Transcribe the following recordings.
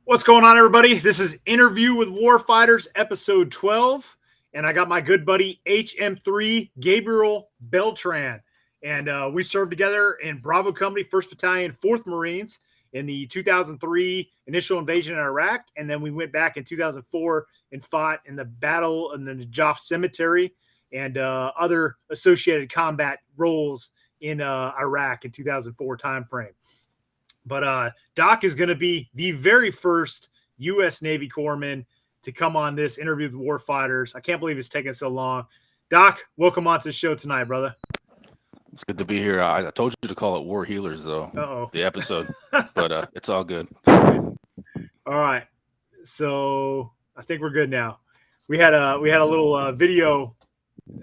What's going on, everybody? This is Interview with Warfighters, episode 12, and I got my good buddy HM3 Gabriel Beltran, and we served together in Bravo Company, 1st Battalion, 4th Marines in the 2003 initial invasion in Iraq, and then we went back in 2004 and fought in the battle in the Najaf Cemetery and other associated combat roles in Iraq in 2004 timeframe. But Doc is going to be the very first U.S. Navy corpsman to come on this Interview with Warfighters. I can't believe it's taken so long. Doc, welcome on to the show tonight, brother. It's good to be here. I told you to call it War Healers, though, the episode, but it's all good. All right. So I think we're good now. We had a little video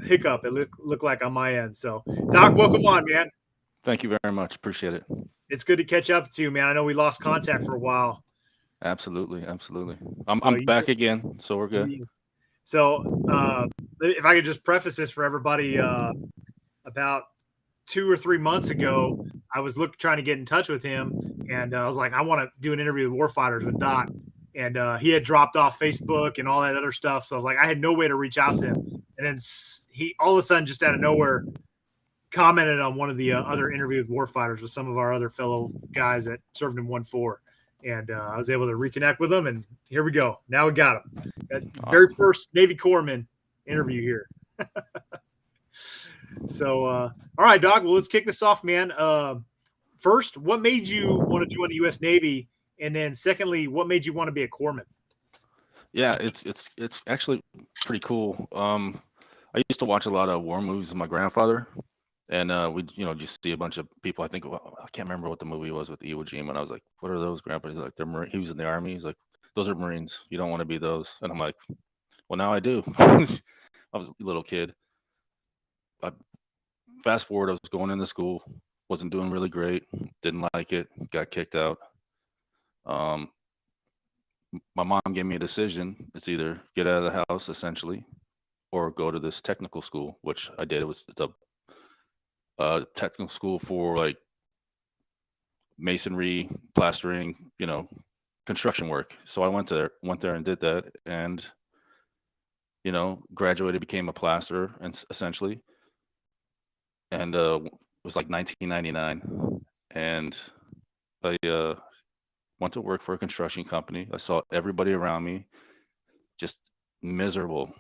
hiccup, it looked like on my end. So, Doc, welcome on, man. Thank you very much. Appreciate it. It's good to catch up to you, man. I know we lost contact for a while. Absolutely. I'm back again, so we're good. So if I could just preface this for everybody, about 2 or 3 months ago, I was trying to get in touch with him, and I was like, I want to do an interview with Warfighters with Doc, and he had dropped off Facebook and all that other stuff. So I was like, I had no way to reach out to him, and then he all of a sudden, just out of nowhere, commented on one of the other Interview with Warfighters with some of our other fellow guys that served in 1-4. And I was able to reconnect with them, and here we go. Now we got him. Awesome. Very first Navy corpsman interview here. So, all right, Doc, well, let's kick this off, man. First, what made you want to join the U.S. Navy? And then secondly, what made you want to be a corpsman? Yeah, it's actually pretty cool. I used to watch a lot of war movies with my grandfather. And we, just see a bunch of people. I can't remember what the movie was with Iwo Jima. And I was like, "What are those, Grandpa?" He's like, "They're Marine." He was in the Army. He's like, "Those are Marines. You don't want to be those." And I'm like, "Well, now I do." I was a little kid. Fast forward, I was going into school, wasn't doing really great, didn't like it, got kicked out. My mom gave me a decision. It's either get out of the house, essentially, or go to this technical school, which I did. It's a technical school for like masonry, plastering, construction work. So I went there and did that, and graduated, became a plasterer, and essentially, and it was like 1999, and I went to work for a construction company. I saw everybody around me just miserable,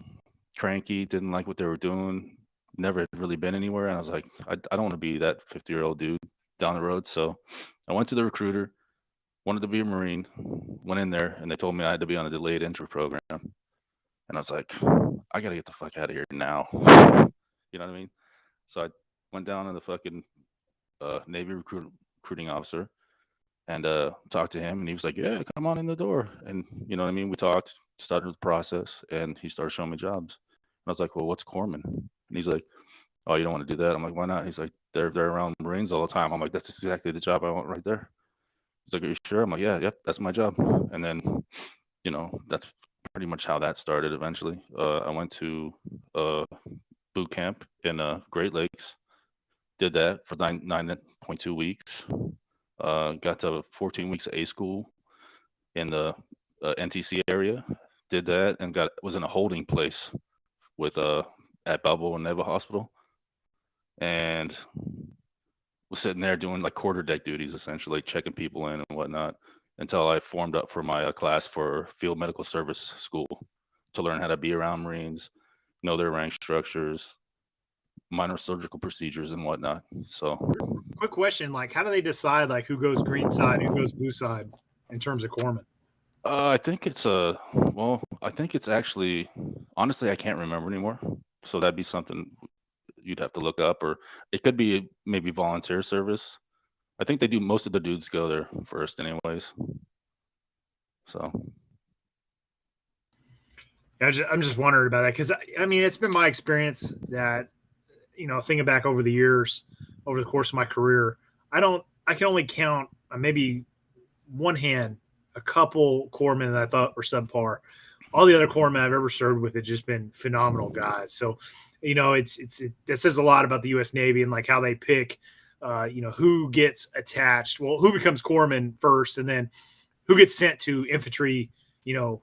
cranky, didn't like what they were doing. Never had really been anywhere, and I was like, I don't want to be that 50-year-old dude down the road. So I went to the recruiter, wanted to be a Marine, went in there, and they told me I had to be on a delayed entry program. And I was like, I got to get the fuck out of here now. You know what I mean? So I went down to the fucking Navy recruiting officer and talked to him, and he was like, yeah, come on in the door. And you know what I mean? We talked, started the process, and he started showing me jobs. And I was like, well, what's corpsman? And he's like, oh, you don't want to do that? I'm like, why not? He's like, they're around Marines all the time. I'm like, that's exactly the job I want right there. He's like, are you sure? I'm like, yeah, yep, that's my job. And then, that's pretty much how that started eventually. I went to boot camp in Great Lakes, did that for 9.2 weeks. Got to 14 weeks of A school in the NTC area, did that, and was in a holding place with at Balboa and Naval Hospital, and was sitting there doing like quarter deck duties, essentially checking people in and whatnot, until I formed up for my class for field medical service school to learn how to be around Marines, know their rank structures, minor surgical procedures and whatnot. So quick question, like how do they decide like who goes green side, who goes blue side in terms of corpsman? I think it's actually, honestly, I can't remember anymore. So that'd be something you'd have to look up, or it could be maybe volunteer service. I think they do. Most of the dudes go there first anyways. So I'm just wondering about that because I mean it's been my experience that thinking back over the years, over the course of my career, I can only count maybe one hand a couple corpsmen that I thought were subpar. All the other corpsmen I've ever served with have just been phenomenal guys. So, that says a lot about the U.S. Navy and like how they pick, who gets attached. Well, who becomes corpsman first, and then who gets sent to infantry,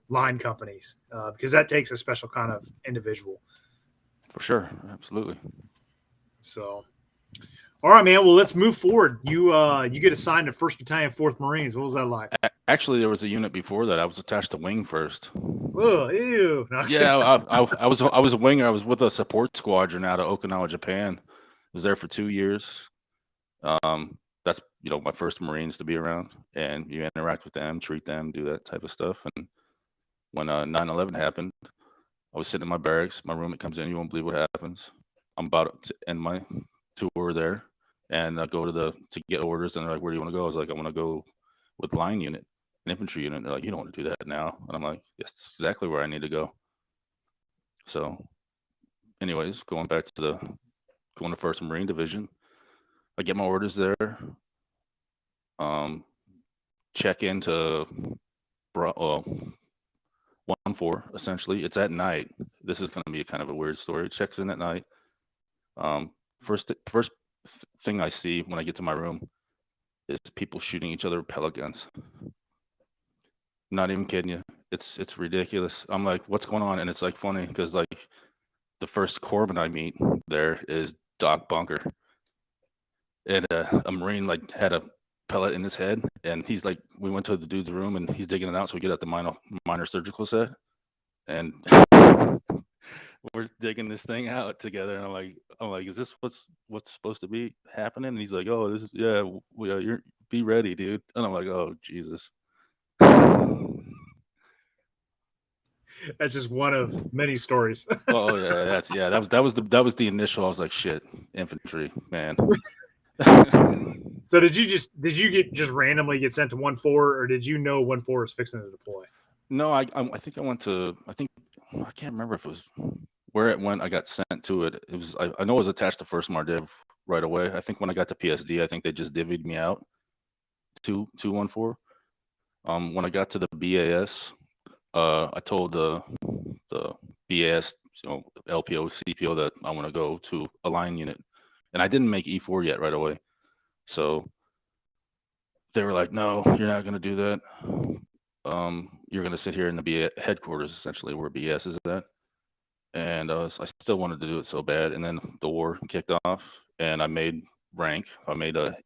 line companies, because that takes a special kind of individual. For sure, absolutely. So, all right, man. Well, let's move forward. You get assigned to 1st Battalion, 4th Marines. What was that like? Actually, there was a unit before that. I was attached to wing first. Oh, ew. No, Yeah, I was a winger. I was with a support squadron out of Okinawa, Japan. Was there for 2 years. That's my first Marines to be around, and you interact with them, treat them, do that type of stuff. And when 9/11 happened, I was sitting in my barracks. My roommate comes in. You won't believe what happens. I'm about to end my tour there, and I go to get orders, and they're like, "Where do you want to go?" I was like, "I want to go with line unit, an infantry unit." And they're like, "You don't want to do that now." And I'm like, "Yes, that's exactly where I need to go." So, anyways, going to 1st Marine Division, I get my orders there. Check into 1-4 essentially. It's at night. This is going to be kind of a weird story. Checks in at night. First thing I see when I get to my room is people shooting each other with pellet guns. Not even kidding you. It's ridiculous. I'm like, what's going on? And it's like funny because like the first corpsman I meet there is Doc Bunker, and a Marine like had a pellet in his head, and he's like, we went to the dude's room and he's digging it out, so we get out the minor surgical set, and we're digging this thing out together, and I'm like, is this what's supposed to be happening? And he's like, oh, this is you're be ready, dude. And I'm like, oh Jesus. That's just one of many stories. Oh yeah, that was the initial. I was like, shit, infantry, man. So did you get just randomly get sent to 1-4, or did you know 1-4 was fixing to deploy? No, I think I went to, I can't remember if it was where it went. I got sent to it. It was I know it was attached to 1st MarDiv right away. I think when I got to PSD, I think they just divvied me out to 1-4. When I got to the BAS, I told the BAS, LPO, CPO that I want to go to a line unit, and I didn't make E4 yet right away. So they were like, no, you're not going to do that. You're going to sit here in the headquarters, essentially, where BS is at. And I still wanted to do it so bad. And then the war kicked off, and I made rank. I made a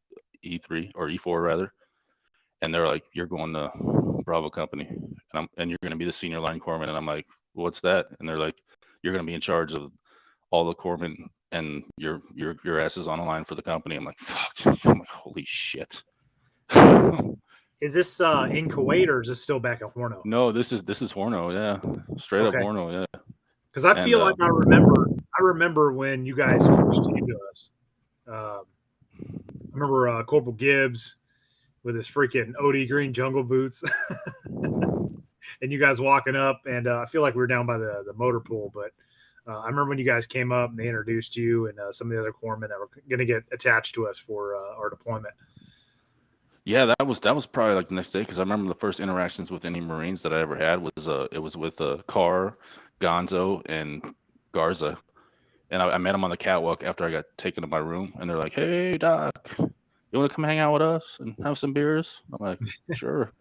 E3 or E4 rather. And they're like, you're going to Bravo Company, and you're going to be the senior line corpsman. And I'm like, what's that? And they're like, you're going to be in charge of all the corpsmen, and your ass is on the line for the company. I'm like, fuck. I'm like, holy shit. So is this in Kuwait, or is this still back at Horno? No, this is Horno, yeah, straight up Horno, yeah. Because I feel like I remember when you guys first came to us. I remember Corporal Gibbs with his freaking OD green jungle boots, and you guys walking up, and I feel like we were down by the motor pool, but I remember when you guys came up and they introduced you and some of the other corpsmen that were going to get attached to us for our deployment. Yeah, that was probably like the next day, because I remember the first interactions with any Marines that I ever had was with Carr, Gonzo, and Garza, and I met them on the catwalk after I got taken to my room, and they're like, "Hey, Doc, you want to come hang out with us and have some beers?" I'm like, "Sure."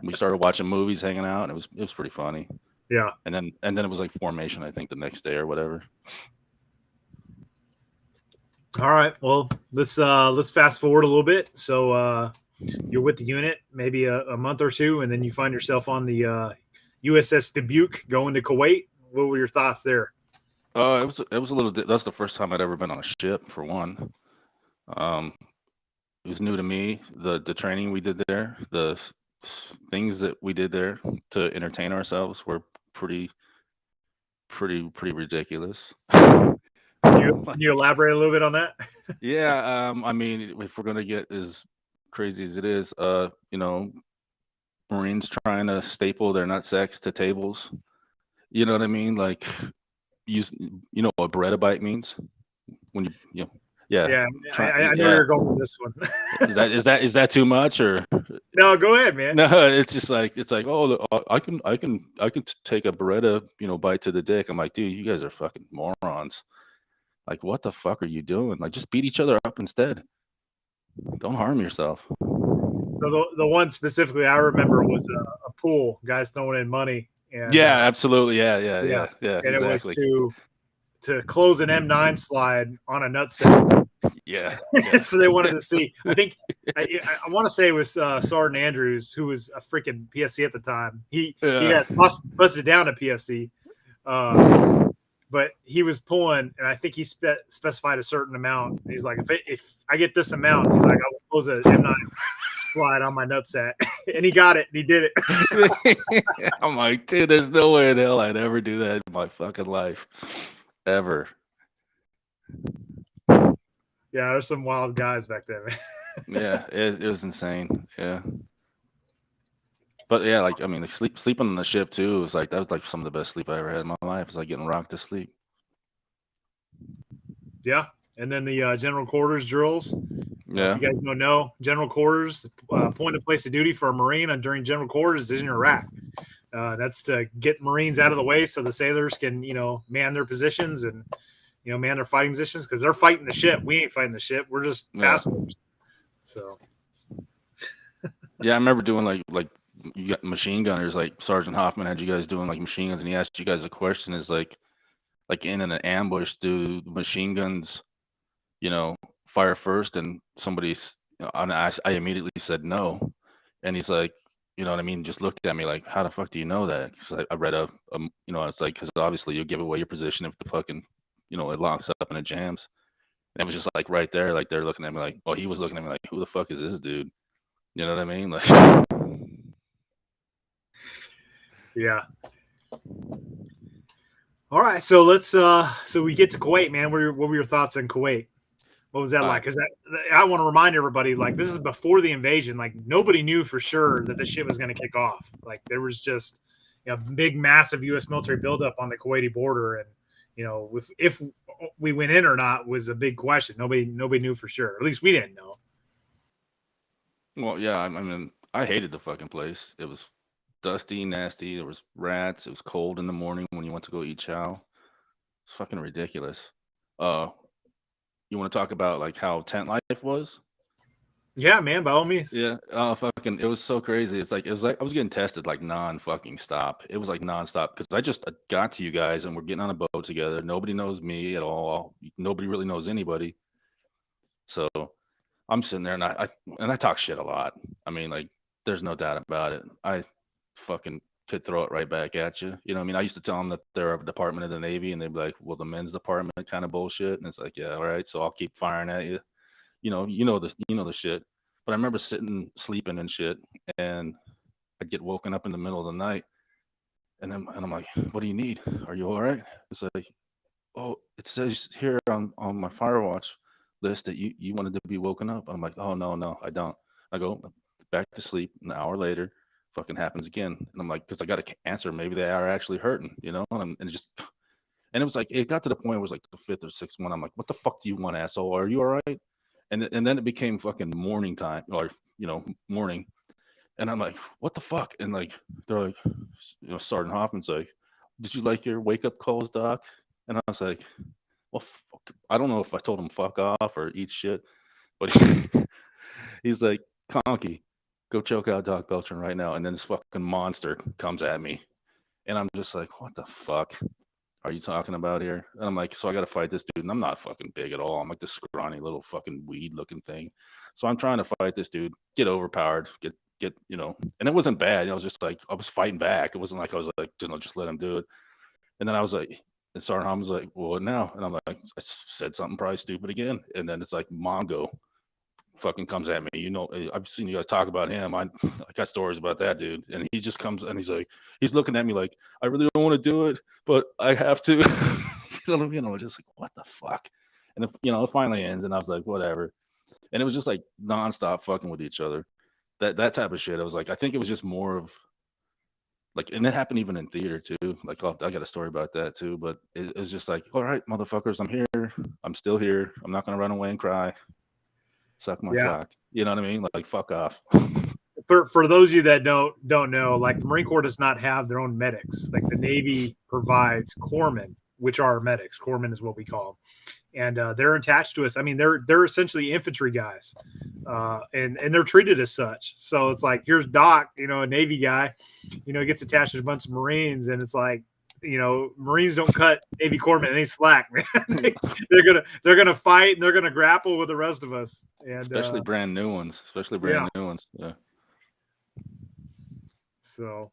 We started watching movies, hanging out, and it was pretty funny. Yeah. And then it was like formation, I think, the next day or whatever. All right. Well, let's fast forward a little bit. So you're with the unit maybe a month or two, and then you find yourself on the USS Dubuque going to Kuwait. What were your thoughts there? It was a little. That's the first time I'd ever been on a ship, for one. It was new to me. The training we did there, the things that we did there to entertain ourselves were pretty ridiculous. Can you elaborate a little bit on that? Yeah, I mean, if we're gonna get as crazy as it is, Marines trying to staple their nutsacks to tables. You know what I mean? Like, you know what Beretta means when you yeah. I know you're going with this one. is that too much, or no? Go ahead, man. no? It's just like, oh, I can take a Beretta bite to the dick. I'm like, dude, you guys are fucking morons. Like, what the fuck are you doing? Like, just beat each other up instead. Don't harm yourself. So the one specifically I remember was a pool, guys throwing in money. And Yeah, absolutely. Yeah, and exactly. it was to close an M9 slide on a nutsack. Yeah. So they wanted to see. I think I want to say it was Sergeant Andrews, who was a freaking PFC at the time. He had busted down a PFC, but he was pulling, and I think he specified a certain amount. He's like, if I get this amount, he's like, I will close an M9 slide on my nutsack, and he got it. And he did it. I'm like, dude, there's no way in hell I'd ever do that in my fucking life, ever. Yeah, there's some wild guys back then. Yeah, it was insane. Yeah, but yeah, like I mean, like sleeping on the ship too was like that was like some of the best sleep I ever had in my life. It's like getting rocked to sleep. Yeah, and then the general quarters drills. Yeah, if you guys don't know, general quarters, point of place of duty for a Marine during general quarters is in Iraq. That's to get Marines out of the way so the sailors can, man their positions and, man their fighting positions, because they're fighting the ship. We ain't fighting the ship. We're just passengers. So, yeah, I remember doing like you got machine gunners, like Sergeant Hoffman had you guys doing like machine guns, and he asked you guys a question: is like in an ambush, do the machine guns, fire first? And somebody's, I immediately said no, and he's like, you know what I mean? Just looked at me like, how the fuck do you know that? Because I read it's like, because obviously you give away your position if the fucking, it locks up and it jams. And it was just like right there, like they're looking at me like, oh, he was looking at me like, who the fuck is this dude? You know what I mean? Like, yeah. All right, so let's so we get to Kuwait, man. What were your thoughts on Kuwait? What was that like? Because I want to remind everybody, like, this is before the invasion. Like, nobody knew for sure that the shit was going to kick off. Like, there was just big, massive U.S. military buildup on the Kuwaiti border, and if we went in or not was a big question. Nobody knew for sure. At least we didn't know. well, yeah, I mean, I hated the fucking place. It was dusty, nasty. There was rats. It was cold in the morning when you went to go eat chow. It's fucking ridiculous. You want to talk about like how tent life was? Yeah, man, by all means. Yeah, fucking, it was so crazy. It was like I was getting tested like non-fucking stop. It was like non-stop because I just got to you guys and we're getting on a boat together. Nobody knows me at all. Nobody really knows anybody. So I'm sitting there and I talk shit a lot. I mean, like, there's no doubt about it. I fucking could throw it right back at you. You know what I mean? I used to tell them that they're a department of the Navy, and they'd be like, well, the men's department kind of bullshit. And it's like, yeah, all right. So I'll keep firing at you. You know the shit. But I remember sitting, sleeping and shit, and I'd get woken up in the middle of the night, and I'm like, what do you need? Are you all right? It's like, oh, it says here on my Firewatch list that you wanted to be woken up. And I'm like, oh, no, I don't. I go back to sleep. An hour later, fucking happens again. And I'm like, because I got to answer. Maybe they are actually hurting, And it was like, it got to the point where it was like the fifth or sixth one. I'm like, what the fuck do you want, asshole? Are you all right? And then it became fucking morning time, or morning. And I'm like, what the fuck? And like, they're like, Sergeant Hoffman's like, did you like your wake up calls, Doc? And I was like, well, fuck. I don't know if I told him fuck off or eat shit, but he's like, Conky, go choke out Doc Beltran right now. And then this fucking monster comes at me. And I'm just like, what the fuck are you talking about here? And I'm like, so I got to fight this dude. And I'm not fucking big at all. I'm like this scrawny little fucking weed looking thing. So I'm trying to fight this dude, get overpowered, get, and it wasn't bad. I was just like, I was fighting back. It wasn't like I was like, just let him do it. And then I was like, and Sergeant Hom was like, well, what now? And I'm like, I said something probably stupid again. And then it's like Mongo fucking comes at me. I've seen you guys talk about him. I got stories about that dude. And he just comes and he's like, he's looking at me like, I really don't want to do it, but I have to. Just like, what the fuck? And it finally ends, and I was like, whatever. And it was just like nonstop fucking with each other. That type of shit. I was like, I think it was just more of like, and it happened even in theater too. Like, I got a story about that too. But it was just like, all right, motherfuckers, I'm here. I'm still here. I'm not gonna run away and cry. Suck my cock. You know what I mean? Like, fuck off. For those of you that don't know, like, the Marine Corps does not have their own medics. Like, the Navy provides corpsmen, which are medics. Corpsmen is what we call them, and they're attached to us. I mean, they're essentially infantry guys. and they're treated as such. So it's like, here's Doc, a Navy guy, gets attached to a bunch of Marines, and it's like, Marines don't cut Navy corpsmen any slack, man. they're gonna fight and they're gonna grapple with the rest of us, and especially brand new ones. Yeah. So,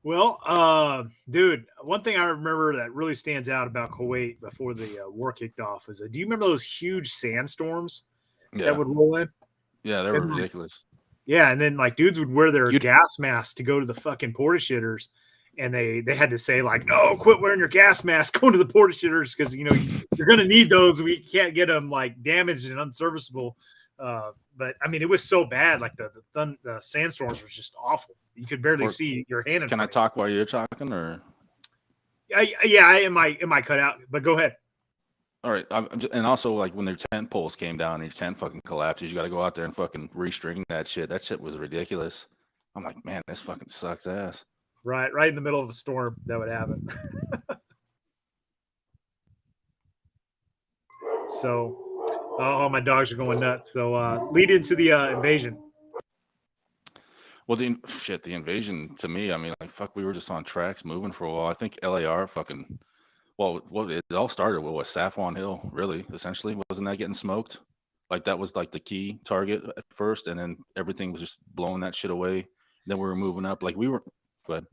well, dude, one thing I remember that really stands out about Kuwait before the war kicked off is do you remember those huge sandstorms that would roll in? Yeah, they were ridiculous. Yeah, and then like dudes would wear their gas masks to go to the fucking porta shitters, and they had to say like, no, quit wearing your gas mask, go to the porta shitters, because you're gonna need those. We can't get them like damaged and unserviceable. But I mean, it was so bad. Like the sandstorms was just awful. You could barely see your hand. Can I talk while you're talking, or? Yeah, it might cut out, but go ahead. All right, and also like when their tent poles came down and your tent fucking collapses, you got to go out there and fucking restring that shit. That shit was ridiculous. I'm like, man, this fucking sucks ass. Right in the middle of a storm, that would happen. So, oh, my dogs are going nuts. So, lead into the invasion. Well, the invasion to me, I mean, like, fuck, we were just on tracks moving for a while. I think LAR fucking, well, it all started with Safwan Hill, really, essentially. Wasn't that getting smoked? Like, that was like the key target at first, and then everything was just blowing that shit away. Then we were moving up. Like, we were, go ahead.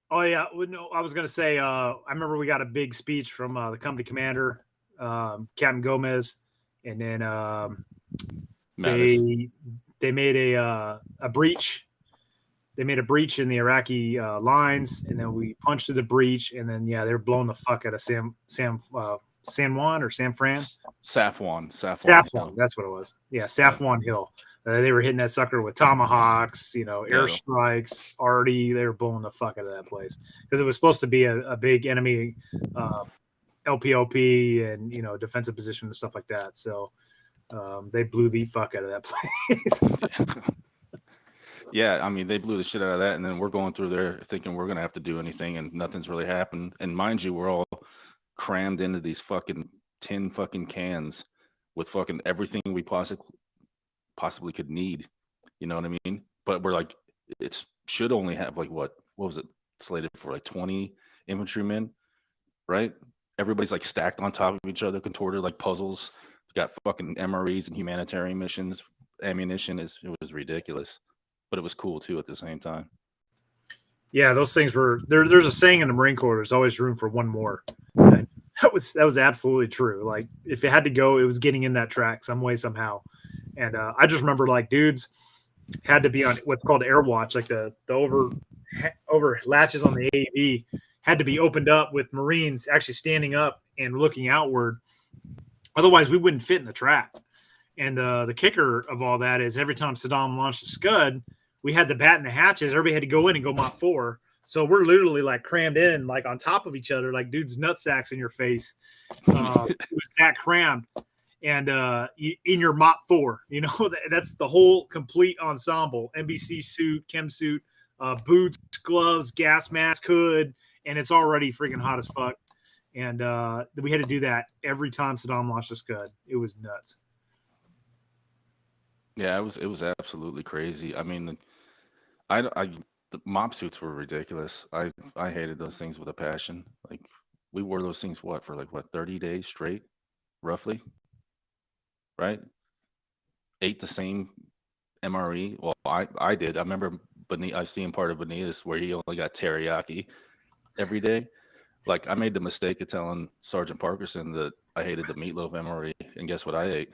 Oh, yeah. Well, no, I was going to say, I remember we got a big speech from the company commander, Captain Gomez, and then they made a breach. They made a breach in the Iraqi lines, and then we punched through the breach, and then they were blowing the fuck out of San Juan or San Fran. Safwan. That's what it was. Yeah, Safwan Hill. They were hitting that sucker with tomahawks, airstrikes. Already, they were blowing the fuck out of that place because it was supposed to be a big enemy LPOP and defensive position and stuff like that. So they blew the fuck out of that place. Yeah, I mean, they blew the shit out of that, and then we're going through there thinking we're gonna have to do anything, and nothing's really happened. And mind you, we're all crammed into these fucking tin fucking cans with fucking everything we possibly could need. You know what I mean? But we're like, it should only have like what was it slated for, like 20 infantrymen, right? Everybody's like stacked on top of each other, contorted like puzzles. Got fucking MREs and humanitarian missions, ammunition. It was ridiculous, but it was cool too at the same time. Yeah, those things were there. There's a saying in the Marine Corps: "There's always room for one more." That was absolutely true. Like if it had to go, it was getting in that track some way somehow. And I just remember like dudes had to be on what's called air watch, like the over latches on the AEV had to be opened up with Marines actually standing up and looking outward. Otherwise, we wouldn't fit in the track. And the kicker of all that is every time Saddam launched a Scud, we had to batten the hatches. Everybody had to go in and go Mach 4. So we're literally like crammed in, like on top of each other, like dudes' nutsacks in your face. It was that crammed. And in your Mach 4, that's the whole complete ensemble: NBC suit, chem suit, boots, gloves, gas mask, hood, and it's already freaking hot as fuck. And we had to do that every time Saddam launched a Scud. It was nuts. Yeah, it was absolutely crazy. I mean, the mop suits were ridiculous. I hated those things with a passion. Like we wore those things for 30 days straight, roughly. Right? Ate the same MRE. Well, I did. I remember I seen part of Benitez where he only got teriyaki every day. Like I made the mistake of telling Sergeant Parkerson that I hated the meatloaf MRE, and guess what I ate?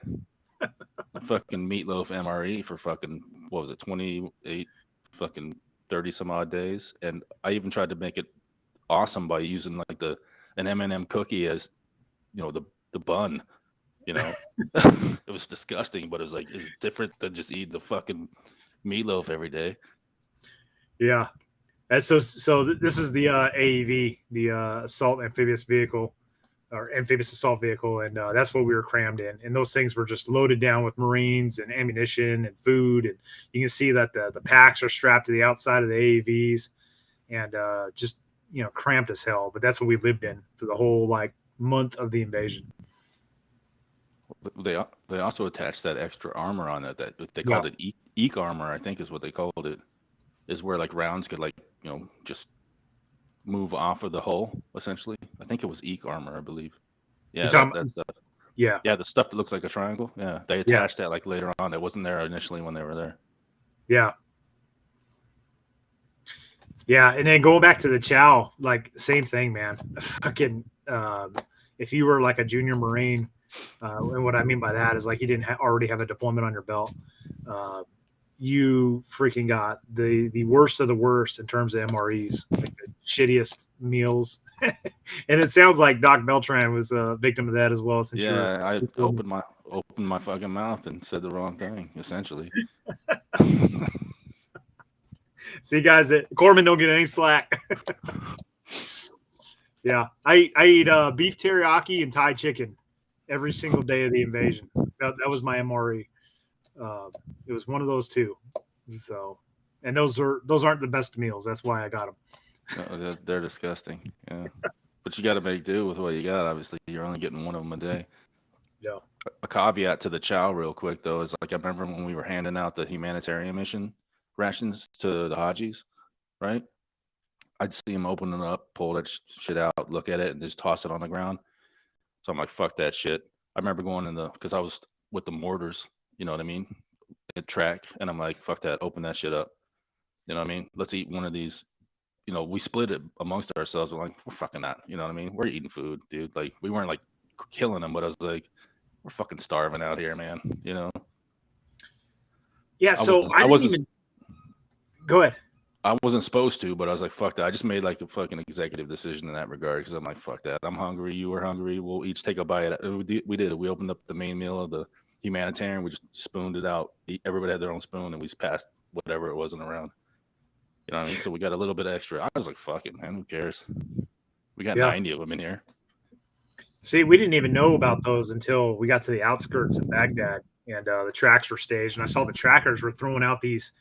Fucking meatloaf MRE for fucking, what was it, 28 fucking 30 some odd days. And I even tried to make it awesome by using like an M&M cookie as the bun. It was disgusting, but it was different than just eating the fucking meatloaf every day. Yeah. So this is the AEV, the assault amphibious vehicle, or amphibious assault vehicle, and that's what we were crammed in. And those things were just loaded down with Marines and ammunition and food. And you can see that the packs are strapped to the outside of the AEVs, and just cramped as hell. But that's what we lived in for the whole like month of the invasion. They also attached that extra armor on it that they Yeah. called it eek armor, I think is what they called it. Is where like rounds could like just move off of the hull essentially. I think it was eek armor, I believe. You Yeah, talking? that's Yeah. yeah, the stuff that looks like a triangle. Yeah, they Yeah. attached that like later on. It wasn't there initially when they were there. Yeah. Yeah. And then going back to the chow, like same thing, man. Fucking, if you were like a junior Marine, and what I mean by that is like you didn't already have a deployment on your belt, you freaking got the worst of the worst in terms of MREs, like the shittiest meals. And it sounds like Doc Beltran was a victim of that as well. Since Yeah, I you're opened my fucking mouth and said the wrong thing essentially. see, guys, that Corpsman don't get any slack. Yeah, I eat beef teriyaki and Thai chicken every single day of the invasion. That was my MRE. It was one of those two. So, and those aren't the best meals. That's why I got them. No, they're disgusting. Yeah, but you got to make do with what you got. Obviously, you're only getting one of them a day. Yeah. A caveat to the chow, real quick though, is like I remember when we were handing out the humanitarian mission rations to the Hajis, right? I'd see them open it up, pull that shit out, look at it, and just toss it on the ground. So I'm like, fuck that shit. I remember going in because I was with the mortars, you know what I mean? At track, and I'm like, fuck that, open that shit up. You know what I mean? Let's eat one of these. We split it amongst ourselves. We're like, we're fucking not. You know what I mean? We're eating food, dude. Like, we weren't like killing them, but I was like, we're fucking starving out here, man. Yeah. So I didn't even go ahead. I wasn't supposed to, but I was like, fuck that. I just made like the fucking executive decision in that regard because I'm like, fuck that. I'm hungry. You were hungry. We'll each take a bite. We did it. We opened up the main meal of the humanitarian. We just spooned it out. Everybody had their own spoon, and we just passed whatever it wasn't around. You know what I mean? So we got a little bit extra. I was like, fuck it, man. Who cares? We got 90 of them in here. See, we didn't even know about those until we got to the outskirts of Baghdad, and the tracks were staged. And I saw the trackers were throwing out these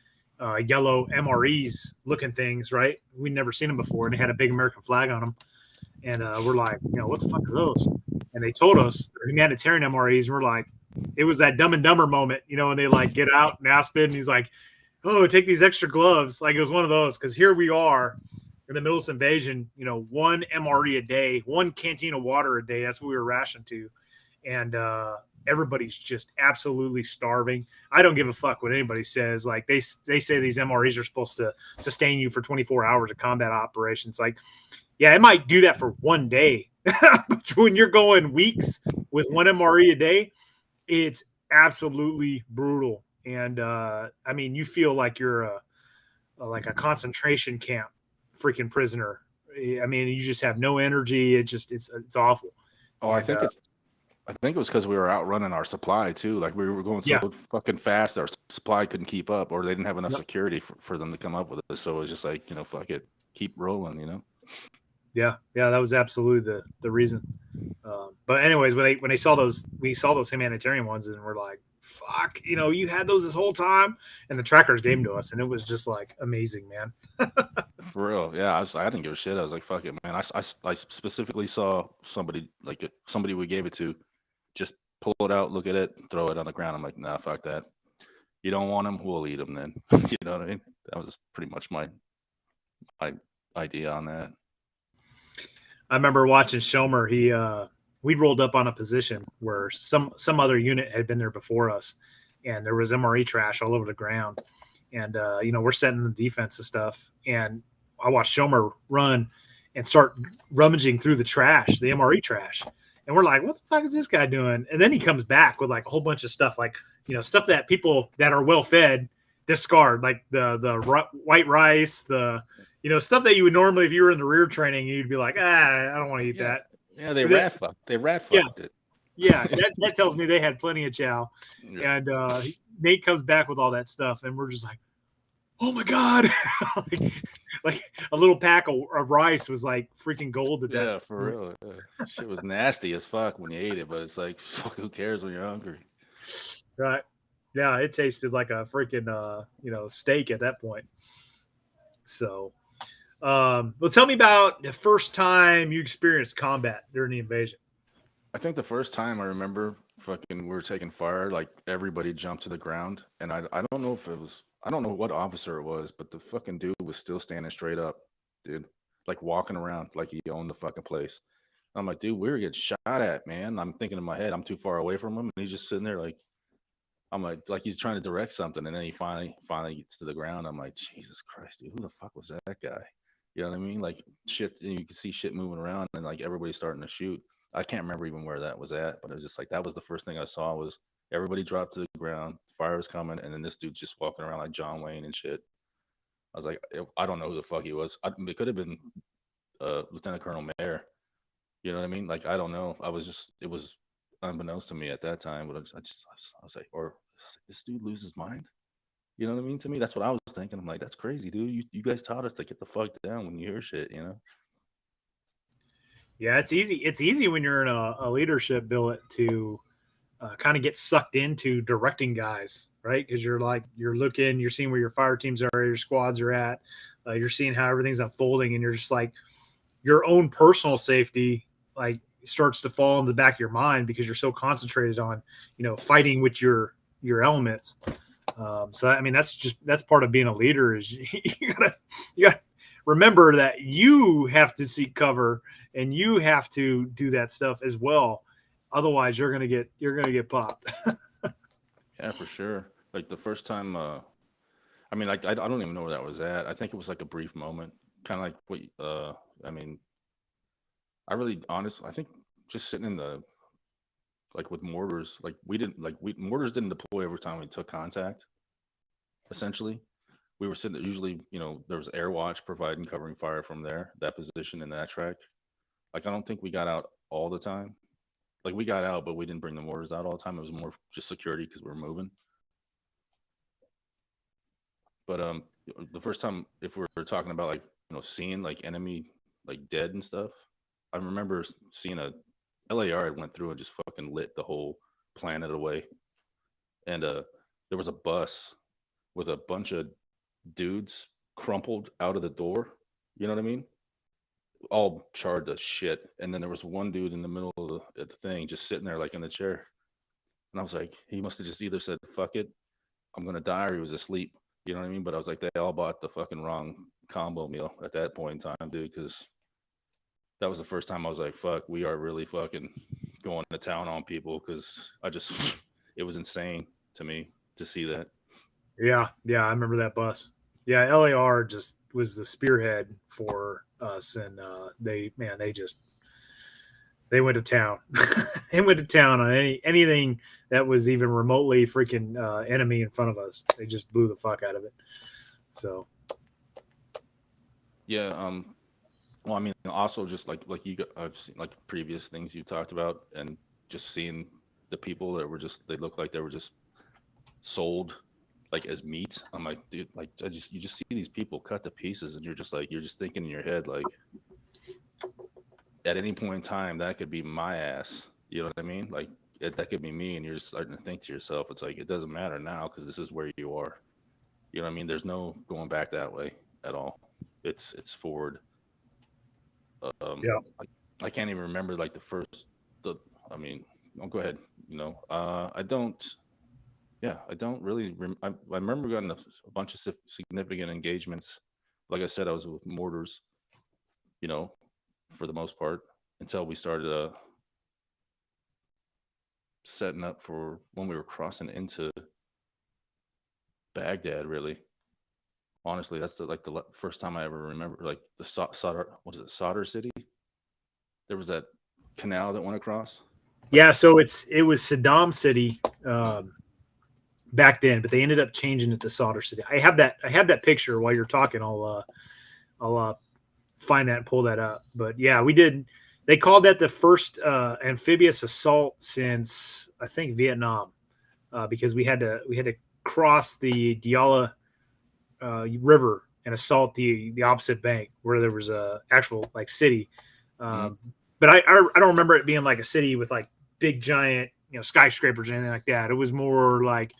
yellow MREs looking things, right? We'd never seen them before, and they had a big American flag on them. And we're like, what the fuck are those? And they told us they're humanitarian MREs, and we're like, it was that Dumb and Dumber moment, and they like get out and Aspen, and he's like, oh, take these extra gloves. Like it was one of those, because here we are in the middle of this invasion, one MRE a day, one canteen of water a day. That's what we were rationed to. And everybody's just absolutely starving. I don't give a fuck what anybody says. Like they say these MREs are supposed to sustain you for 24 hours of combat operations. Like, yeah, it might do that for one day. But when you're going weeks with one MRE a day, it's absolutely brutal. And I mean, you feel like you're like a concentration camp freaking prisoner. I mean, you just have no energy. It's awful. Oh, and, I think it was because we were outrunning our supply too. Like we were going so fucking fast, our supply couldn't keep up, or they didn't have enough security for them to come up with it. So it was just like, fuck it, keep rolling, Yeah, that was absolutely the reason. But anyways, when we saw those humanitarian ones, and we're like, fuck, you had those this whole time, and the trackers gave them to us, and it was just like amazing, man. For real, yeah. I didn't give a shit. I was like, fuck it, man. I specifically saw somebody we gave it to just pull it out, look at it, throw it on the ground. I'm like, nah, fuck that. You don't want them, we'll eat them then. You know what I mean? That was pretty much my idea on that. I remember watching Schomer. We rolled up on a position where some other unit had been there before us, and there was MRE trash all over the ground. And we're setting the defense and stuff. And I watched Schomer run and start rummaging through the trash, the MRE trash. And we're like, what the fuck is this guy doing? And then he comes back with like a whole bunch of stuff, like, stuff that people that are well fed discard, like the white rice, the stuff that you would normally, if you were in the rear training, you'd be like, I don't want to eat that. Yeah, they rat fucked it. Yeah, that tells me they had plenty of chow. Yeah. And Nate comes back with all that stuff, and we're just like, oh my God. like a little pack of rice was like freaking gold at that. Yeah, for real. Shit was nasty as fuck when you ate it, but it's like, fuck, who cares when you're hungry? Right. Yeah, it tasted like a freaking steak at that point. So well, tell me about the first time you experienced combat during the invasion. I think the first time I remember fucking we were taking fire, like everybody jumped to the ground, and I don't know if it was, I don't know what officer it was, but the fucking dude was still standing straight up, dude, like walking around like he owned the fucking place. I'm like, dude, we were getting shot at, man. I'm thinking in my head, I'm too far away from him, and he's just sitting there like, I'm like he's trying to direct something, and then he finally gets to the ground. I'm like, Jesus Christ, dude, who the fuck was that guy? You know what I mean? Like shit, and you can see shit moving around, and like everybody's starting to shoot. I can't remember even where that was at, but it was just like that was the first thing I saw was everybody dropped to the ground, fire was coming, and then this dude's just walking around like John Wayne and shit. I was like, I don't know who the fuck he was. It could have been Lieutenant Colonel Mayer. You know what I mean? Like I don't know. I was just it was unbeknownst to me at that time, but I was like, or this dude lose his mind? You know what I mean? To me, that's what I was thinking. I'm like, that's crazy, dude. You guys taught us to get the fuck down when you hear shit, you know? Yeah, it's easy. It's easy when you're in a leadership billet to kind of get sucked into directing guys, right? Because you're looking, you're seeing where your fire teams are, your squads are at, you're seeing how everything's unfolding, and you're just like your own personal safety like starts to fall in the back of your mind because you're so concentrated on fighting with your elements. So I mean that's part of being a leader is you gotta remember that you have to seek cover and you have to do that stuff as well. Otherwise, you're gonna get popped. Yeah, for sure. Like the first time, I mean, like I don't even know where that was at. I think it was like a brief moment, kind of like what, I mean, I really honestly, I think just sitting in the like with mortars, like we didn't like we mortars didn't deploy every time we took contact. Essentially, we were sitting there, usually, there was air watch providing covering fire from there, that position and that track. Like I don't think we got out all the time. Like we got out, but we didn't bring the mortars out all the time. It was more just security because we were moving. But the first time, if we were talking about like seeing like enemy like dead and stuff, I remember seeing a LAR had went through and just fucking lit the whole planet away. And there was a bus with a bunch of dudes crumpled out of the door. You know what I mean? All charred to shit. And then there was one dude in the middle of the thing just sitting there like in the chair. And I was like, he must have just either said, fuck it, I'm going to die, or he was asleep. You know what I mean? But I was like, they all bought the fucking wrong combo meal at that point in time, dude, because that was the first time I was like, fuck, we are really fucking going to town on people because it was insane to me to see that. Yeah, I remember that bus. Yeah, LAR just was the spearhead for us, and they went to town. They went to town on anything that was even remotely freaking enemy in front of us. They just blew the fuck out of it. So Yeah. Well, I mean, also just I've seen like previous things you talked about, and just seeing the people that were just they looked like they were just sold like as meat. I'm like, dude, like you just see these people cut to pieces, and you're just thinking in your head like, at any point in time that could be my ass. You know what I mean? Like that could be me, and you're just starting to think to yourself, it's like it doesn't matter now because this is where you are. You know what I mean? There's no going back that way at all. It's forward. yeah, I can't even remember like the first. The I mean, oh, go ahead. I don't. Yeah, I don't really. I remember getting a bunch of significant engagements. Like I said, I was with mortars. You know, for the most part, until we started setting up for when we were crossing into Baghdad. Really, honestly, that's the first time I ever remember like the Solder. What is it? Solder City. There was that canal that went across. Like, yeah. So it was Saddam City oh, back then, but they ended up changing it to Solder City. I have that picture while you're talking. I'll find that and pull that up. But yeah, we did. They called that the first amphibious assault since I think Vietnam, because we had to cross the Diyala river and assault the opposite bank where there was a actual like city. mm, But I don't remember it being like a city with like big giant skyscrapers or anything like that. It was more like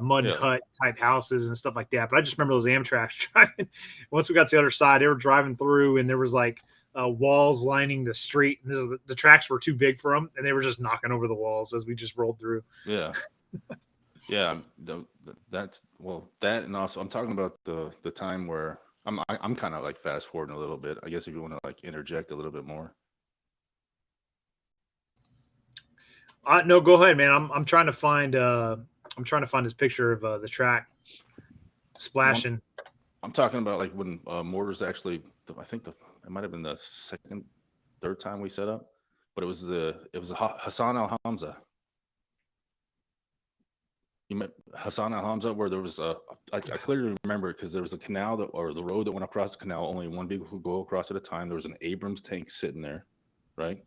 mud and yeah, hut type houses and stuff like that. But I just remember those Amtrak's driving. Once we got to the other side, they were driving through, and there was like walls lining the street. And the tracks were too big for them, and they were just knocking over the walls as we just rolled through. Yeah. Yeah. That's that, and also I'm talking about the time where I'm kind of like fast forwarding a little bit. I guess if you want to like interject a little bit more. No, go ahead, man. I'm trying to find this picture of the track splashing. I'm talking about like when mortars actually. I think it might have been the second, third time we set up, but it was Hassan Al Hamza. You met Hassan Al Hamza, where there was I clearly remember because there was a canal or the road that went across the canal. Only one vehicle could go across at a time. There was an Abrams tank sitting there, right,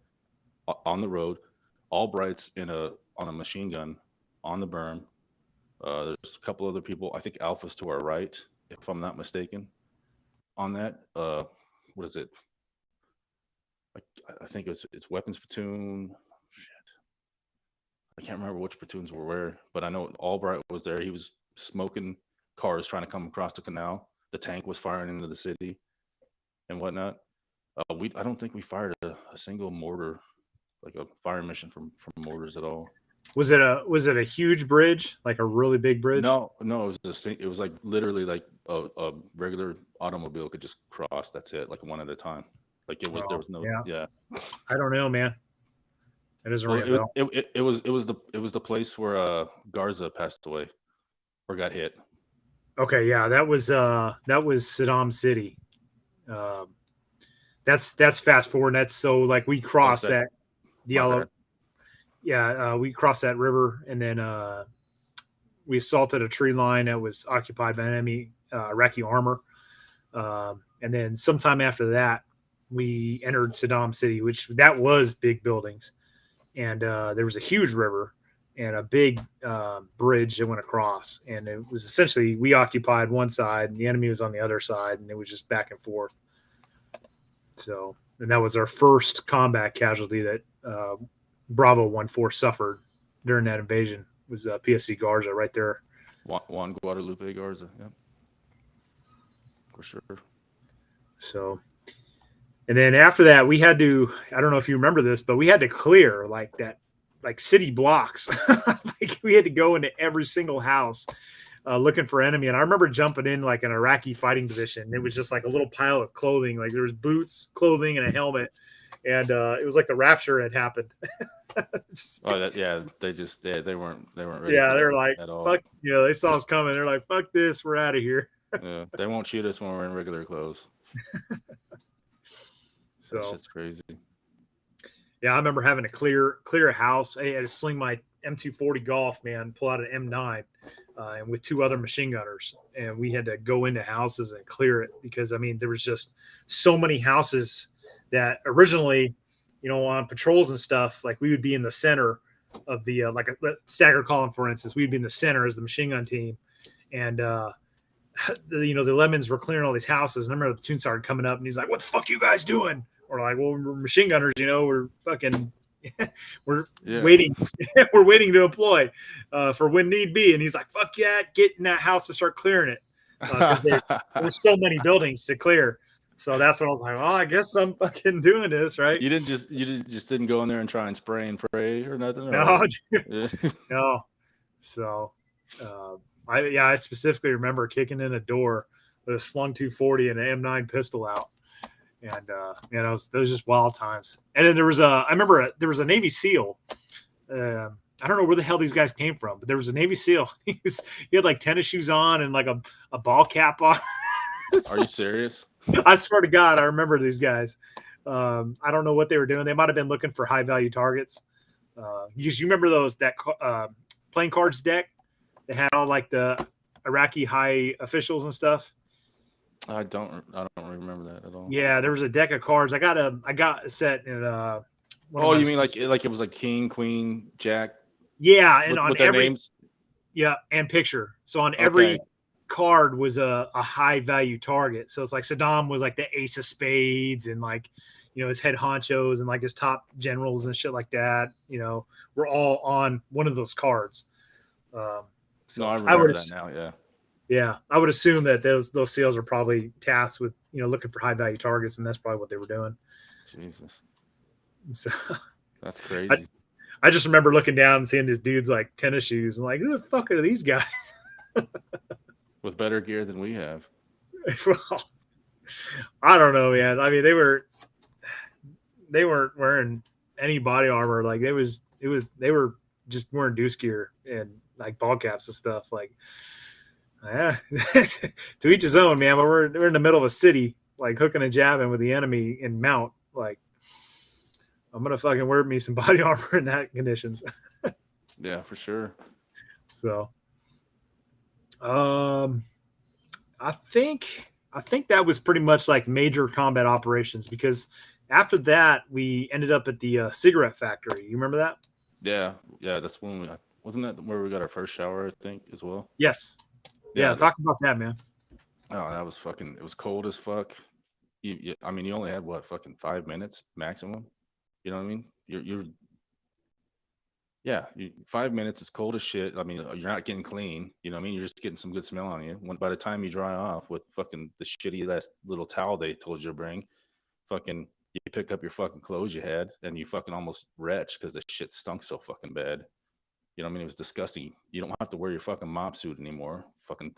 on the road. Albright's on a machine gun on the berm. There's a couple other people. I think Alpha's to our right, if I'm not mistaken. On that, what is it? I think it's weapons platoon. I can't remember which platoons were where, but I know Albright was there. He was smoking cars trying to come across the canal. The tank was firing into the city and whatnot. I don't think we fired a single mortar, like a fire mission from mortars at all. Was it a huge bridge, like a really big bridge? No, it was like literally like a regular automobile could just cross. That's it, like one at a time. Like there was no. Yeah. I don't know, man. It doesn't ring a bell. It was the place where Garza passed away or got hit. Okay, yeah, that was Saddam City. That's fast forward. That's so like we crossed that yellow. Yeah, we crossed that river, and then we assaulted a tree line that was occupied by enemy Iraqi armor. And then sometime after that, we entered Saddam City, which that was big buildings. And there was a huge river and a big bridge that went across. And it was essentially, we occupied one side and the enemy was on the other side, and it was just back and forth. So, and that was our first combat casualty that Bravo 1-4 suffered during that invasion, was PFC Garza right there. Juan Guadalupe Garza, yeah. For sure. So, and then after that, we had to, I don't know if you remember this, but we had to clear like city blocks. Like we had to go into every single house looking for enemy. And I remember jumping in like an Iraqi fighting position. It was just like a little pile of clothing. Like there was boots, clothing, and a helmet. And it was like the rapture had happened. They weren't ready. Yeah, they're like, at all. Fuck, they saw us coming. They're like, fuck this, we're out of here. Yeah, they won't shoot us when we're in regular clothes. So that's crazy. Yeah, I remember having to clear a house. I had to sling my M240 Golf, man, pull out an M9, and with two other machine gunners, and we had to go into houses and clear it because there was just so many houses that originally, on patrols and stuff, like we would be in the center of the like a stagger column, for instance, we'd be in the center as the machine gun team, and the Lemons were clearing all these houses. And I remember the platoon sergeant coming up and he's like, "What the fuck you guys doing?" Or like, "Well, we're machine gunners, we're fucking, waiting, we're waiting to employ for when need be." And he's like, "Fuck yeah, get in that house and start clearing it," because there's so many buildings to clear. So that's when I was like, "Oh, I guess I'm fucking doing this, right?" You just didn't go in there and try and spray and pray or nothing. No, no. So, I specifically remember kicking in a door with a slung 240 and an M9 pistol out. And those just wild times. And then I remember there was a Navy SEAL. I don't know where the hell these guys came from, but there was a Navy SEAL. He had like tennis shoes on and like a ball cap on. Are you serious? I swear to God, I remember these guys. I don't know what they were doing. They might have been looking for high value targets. You remember that playing cards deck? They had all like the Iraqi high officials and stuff. I don't remember that at all. Yeah, there was a deck of cards. I got a set in you mean like it was like King, Queen, Jack? Yeah, and with on their every names? Yeah, and picture. So on every card was a high value target. So it's like Saddam was like the ace of spades, and like his head honchos and like his top generals and shit like that. Were all on one of those cards. So I remember that now. Yeah. Yeah, I would assume that those SEALs are probably tasked with looking for high value targets, and that's probably what they were doing. Jesus, So that's I, crazy. I just remember looking down and seeing these dudes like tennis shoes and like, who the fuck are these guys? With better gear than we have. Well, I don't know, man. I mean, they weren't wearing any body armor. Like they were just wearing deuce gear and like ball caps and stuff. Like, yeah, to each his own, man. But we're in the middle of a city, like hooking and jabbing with the enemy in mount. Like, I'm gonna fucking wear me some body armor in that conditions. Yeah, for sure. So, um, I think that was pretty much like major combat operations because after that we ended up at the cigarette factory. You remember that? Yeah, yeah. That's when we wasn't that where we got our first shower, I think, as well. Yes. Yeah. Yeah, Talk about that, man. oh, that was fucking. It was cold as fuck. I mean, you only had what, fucking 5 minutes maximum. You know what I mean? Yeah, 5 minutes is cold as shit. I mean, you're not getting clean. You know what I mean? You're just getting some good smell on you. By the time you dry off with fucking the shitty last little towel they told you to bring, fucking, you pick up your fucking clothes you had, and you fucking almost retch because the shit stunk so fucking bad. You know what I mean? It was disgusting. You don't have to wear your fucking mop suit anymore. Fucking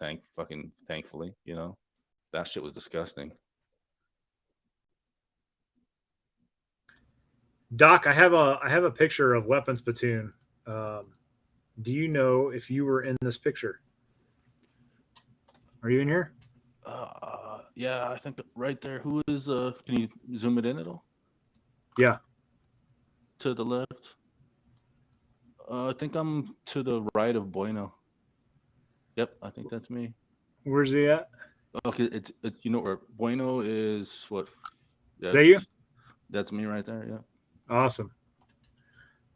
thankfully, you know that shit was disgusting. Doc, I have a picture of weapons platoon. Um, do you know if you were in this picture? Are you in here? Yeah, I think right there. Who is? Can you zoom it in at all? Yeah. To the left. I think I'm to the right of Bueno. Yep, I think that's me. Where's he at? Okay, it's you know where Bueno is. What? Is Yeah, that you? that's me right there. Yeah, Awesome.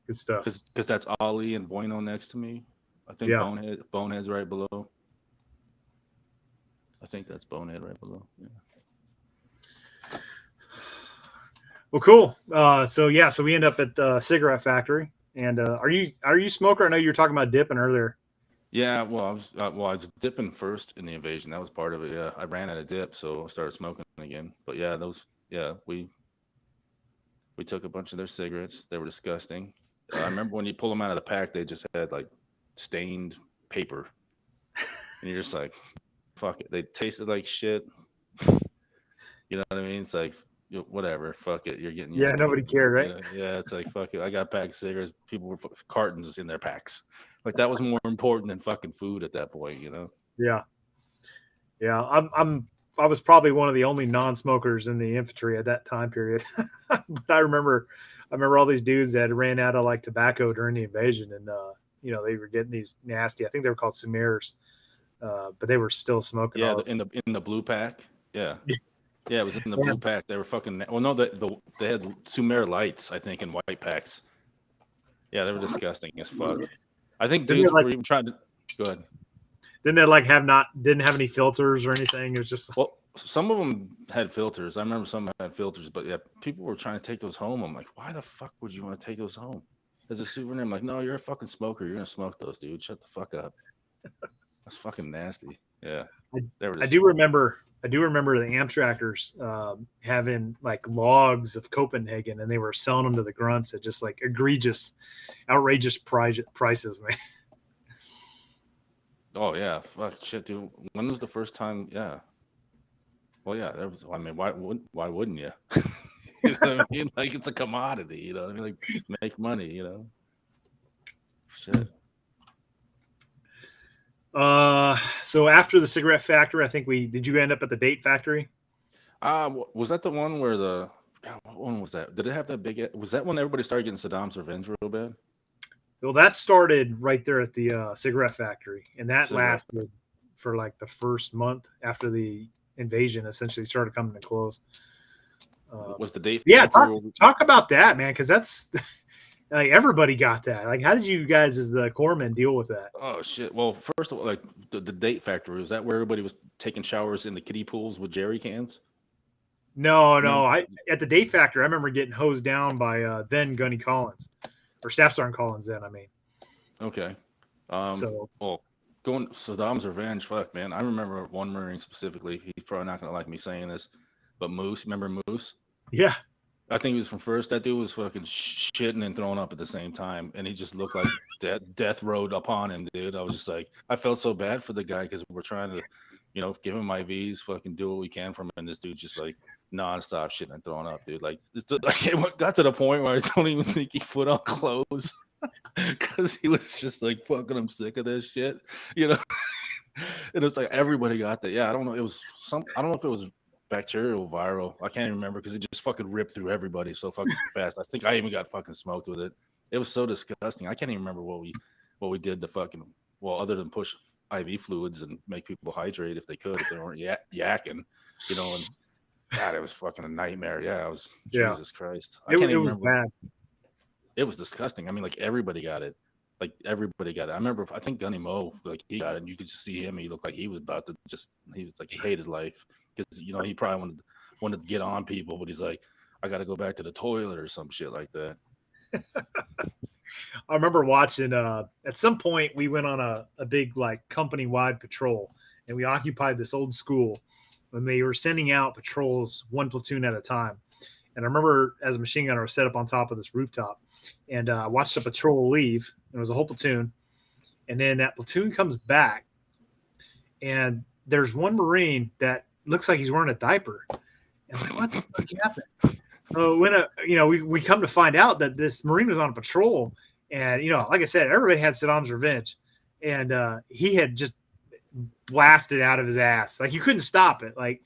Good stuff. because that's Ali and Bueno next to me. I think Yeah. Bonehead's right below. I think that's Bonehead right below. Yeah. Well, cool. So we end up at the cigarette factory. And are you a smoker? I know you were talking about dipping earlier. Yeah, well, I was dipping first in the invasion. That was part of it. Yeah, I ran out of dip, so I started smoking again. But yeah, we took a bunch of their cigarettes. They were disgusting. I remember when you pull them out of the pack, they just had like stained paper, and you're just like, fuck it. They tasted like shit. You know what I mean? It's like, whatever, fuck it. You're getting your Yeah, money's nobody cared, worth. right? Yeah, it's like, fuck it. I got a pack of cigarettes. People were cartons in their packs. Like that was more important than fucking food at that point. Yeah. Yeah. I was probably one of the only non-smokers in the infantry at that time period. But I remember all these dudes that ran out of like tobacco during the invasion, and they were getting these nasty. I think they were called Sumirs, but they were still smoking Yeah, all this. in the blue pack. Yeah. Yeah, it was in the Yeah. blue pack. They were fucking. Well, no, they had Sumer lights, I think, in white packs. Yeah, they were disgusting as fuck. I think Didn't they dudes like were even trying to. Go ahead. didn't they like didn't have any filters or anything? It was just Well, some of them had filters. I remember some had filters, but yeah, people were trying to take those home. I'm like, why the fuck would you want to take those home as a souvenir? I'm like, no, you're a fucking smoker. You're gonna smoke those, dude. Shut the fuck up. That's fucking nasty. Yeah, I, they were I just. do remember the Amtrackers having like logs of Copenhagen, and they were selling them to the grunts at just like outrageous prices, man. Oh yeah, fuck shit, dude. When was the first time? Yeah. Well, yeah, that was. I mean, why wouldn't you? You know what I mean? Like it's a commodity. You know what I mean? Like make money. Shit. So after the cigarette factory, I think did you end up at the date factory? Was that the one where the? God, what one was that? Did it have that big? Was that when everybody started getting Saddam's revenge real bad? Well, that started right there at the cigarette factory, and that Cigarette. lasted for like the first month after the invasion essentially started coming to close. Was the date Yeah, factory? talk about that, man, because that's like everybody got that. Like, how did you guys, as the corpsmen, deal with that? Oh shit! Well, first of all, like the date factory, was that where everybody was taking showers in the kiddie pools with jerry cans? No, Remember? I at the date factory, I remember getting hosed down by then Gunny Collins or Staff Sergeant Collins. Then I mean, Okay. so Well, going Saddam's revenge, fuck, man. I remember one Marine specifically. He's probably not gonna like me saying this, but Moose, remember Moose? yeah, I think he was from first. That dude was fucking shitting and throwing up at the same time, and he just looked like death rode upon him, dude. I was just like, I felt so bad for the guy because we're trying to, give him IVs, fucking do what we can from him, and this dude's just like nonstop shitting and throwing up, dude. Like, it got to the point where I don't even think he put on clothes because he was just like, fucking, I'm sick of this shit, you know. And it's like everybody got that. Yeah, I don't know. It was I don't know if it was bacterial, viral. I can't even remember because it just fucking ripped through everybody so fucking fast. I think I even got fucking smoked with it. It was so disgusting. I can't even remember what we did to fucking other than push IV fluids and make people hydrate if they could if they weren't yakking, And God, it was fucking a nightmare. Yeah, it was Jesus Christ. I can't it even was remember. bad. It was disgusting. I mean, like everybody got it. Like everybody got it. I remember. I think Gunny Moe, like he got it. And you could just see him. He looked like he was about to just. He was like he hated life because he probably wanted to get on people, but he's like, I got to go back to the toilet or some shit like that. I remember watching. At some point, we went on a big like company wide patrol, and we occupied this old school when they were sending out patrols one platoon at a time. And I remember as a machine gunner, I was set up on top of this rooftop, and I watched a patrol leave. It was a whole platoon, and then that platoon comes back, and there's one Marine that looks like he's wearing a diaper. And I was like, "What the fuck happened?" So when we come to find out that this Marine was on a patrol, and like I said, everybody had Saddam's revenge, and he had just blasted out of his ass. Like you couldn't stop it. Like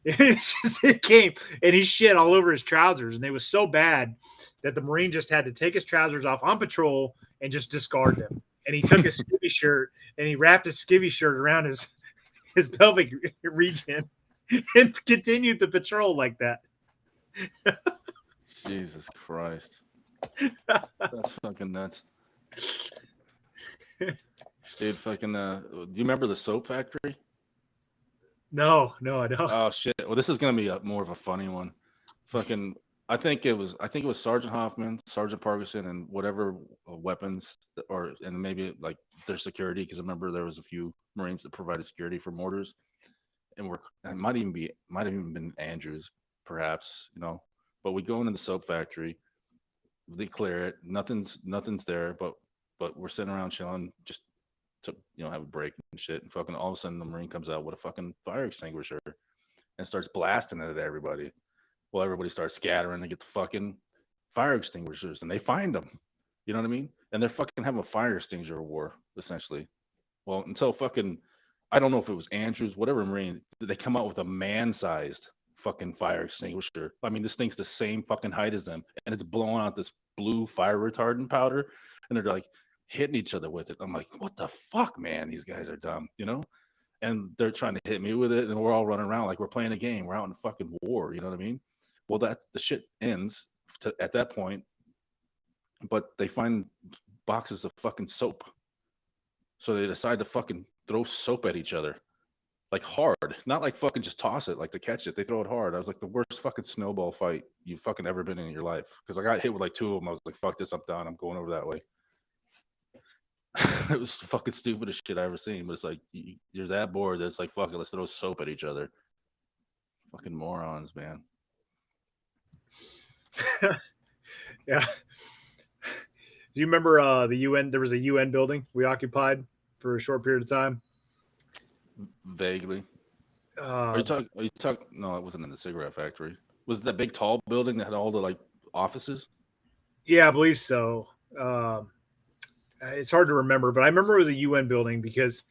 it came, and he shit all over his trousers, and it was so bad that the Marine just had to take his trousers off on patrol and just discard them. And he took his skivvy shirt and he wrapped his skivvy shirt around his pelvic region and continued the patrol like that. Jesus Christ. That's fucking nuts. Dude, fucking, do you remember the soap factory? No, I don't. Oh shit. Well, this is gonna be more of a funny one. Fucking, I think it was Sergeant Hoffman, Sergeant Parkinson, and whatever weapons and maybe like their security, because I remember there was a few Marines that provided security for mortars, and it might even been Andrews, perhaps, But we go into the soap factory, they clear it, nothing's there, but we're sitting around chilling, just to have a break and shit, and fucking all of a sudden the Marine comes out with a fucking fire extinguisher and starts blasting it at everybody. Well, everybody starts scattering to get the fucking fire extinguishers, and they find them. You know what I mean? And they're fucking having a fire extinguisher war, essentially. Well, until fucking, I don't know if it was Andrews, whatever Marine, they come out with a man-sized fucking fire extinguisher. I mean, this thing's the same fucking height as them, and it's blowing out this blue fire retardant powder, and they're like hitting each other with it. I'm like, what the fuck, man? These guys are dumb, And they're trying to hit me with it, and we're all running around like we're playing a game. We're out in fucking war, you know what I mean? Well, the shit ends at that point, but they find boxes of fucking soap. So they decide to fucking throw soap at each other. Like hard, not like fucking just toss it, like to catch it. They throw it hard. I was like the worst fucking snowball fight you've fucking ever been in your life. Because I got hit with like two of them. I was like, fuck this, I'm done. I'm going over that way. It was the fucking stupidest shit I ever seen. But it's like, you're that bored that it's like, fuck it, let's throw soap at each other. Fucking morons, man. Yeah. Do you remember the UN? There was a UN building we occupied for a short period of time. Vaguely. Are you talking? No, it wasn't in the cigarette factory. Was it that big tall building that had all the like offices? Yeah, I believe so. It's hard to remember, but I remember it was a UN building because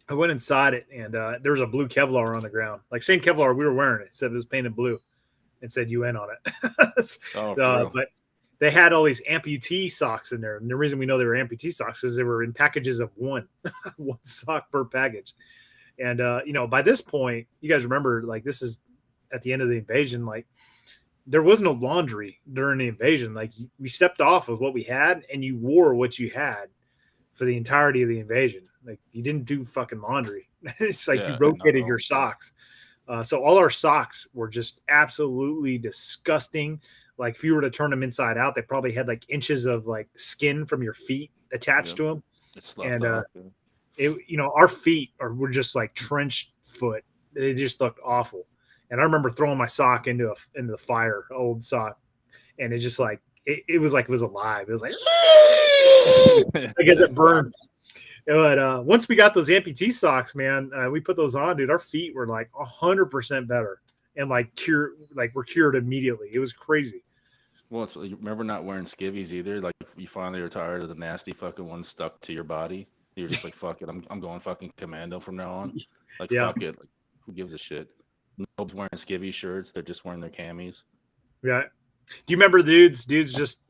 I went inside it and there was a blue Kevlar on the ground, like same Kevlar we were wearing. It said it was painted blue and said UN on it. But they had all these amputee socks in there, and the reason we know they were amputee socks is they were in packages of one sock per package. And by this point, you guys remember, like, this is at the end of the invasion. Like, there was no laundry during the invasion. Like, we stepped off of what we had, and you wore what you had for the entirety of the invasion. Like, you didn't do fucking laundry. It's like you rotated your socks. So all our socks were just absolutely disgusting. Like, if you were to turn them inside out, they probably had like inches of like skin from your feet attached to them. And our feet were just like trench foot. They just looked awful. And I remember throwing my sock into the fire, old sock, and it just like it was like it was alive. It was like I guess it burned. But once we got those amputee socks, man, we put those on, dude. Our feet were like 100% better, and like we're cured immediately. It was crazy. Well, you remember not wearing skivvies either. Like you finally are tired of the nasty fucking ones stuck to your body. You're just like, fuck it, I'm going fucking commando from now on. Like Yeah. fuck it, like, who gives a shit? Nobody's wearing skivvy shirts. They're just wearing their camis. Yeah. Do you remember dudes just,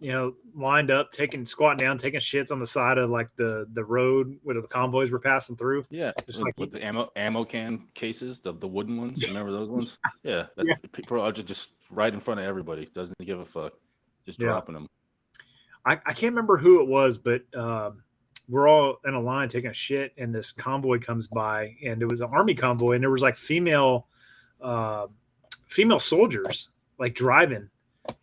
lined up, squatting down, taking shits on the side of like the road where the convoys were passing through? Yeah, just like with the ammo can cases, the wooden ones. Remember those ones? Yeah, Yeah. People are just right in front of everybody. Doesn't give a fuck. Just dropping them. I can't remember who it was, but we're all in a line taking a shit, and this convoy comes by, and it was an army convoy, and there was like female soldiers like driving.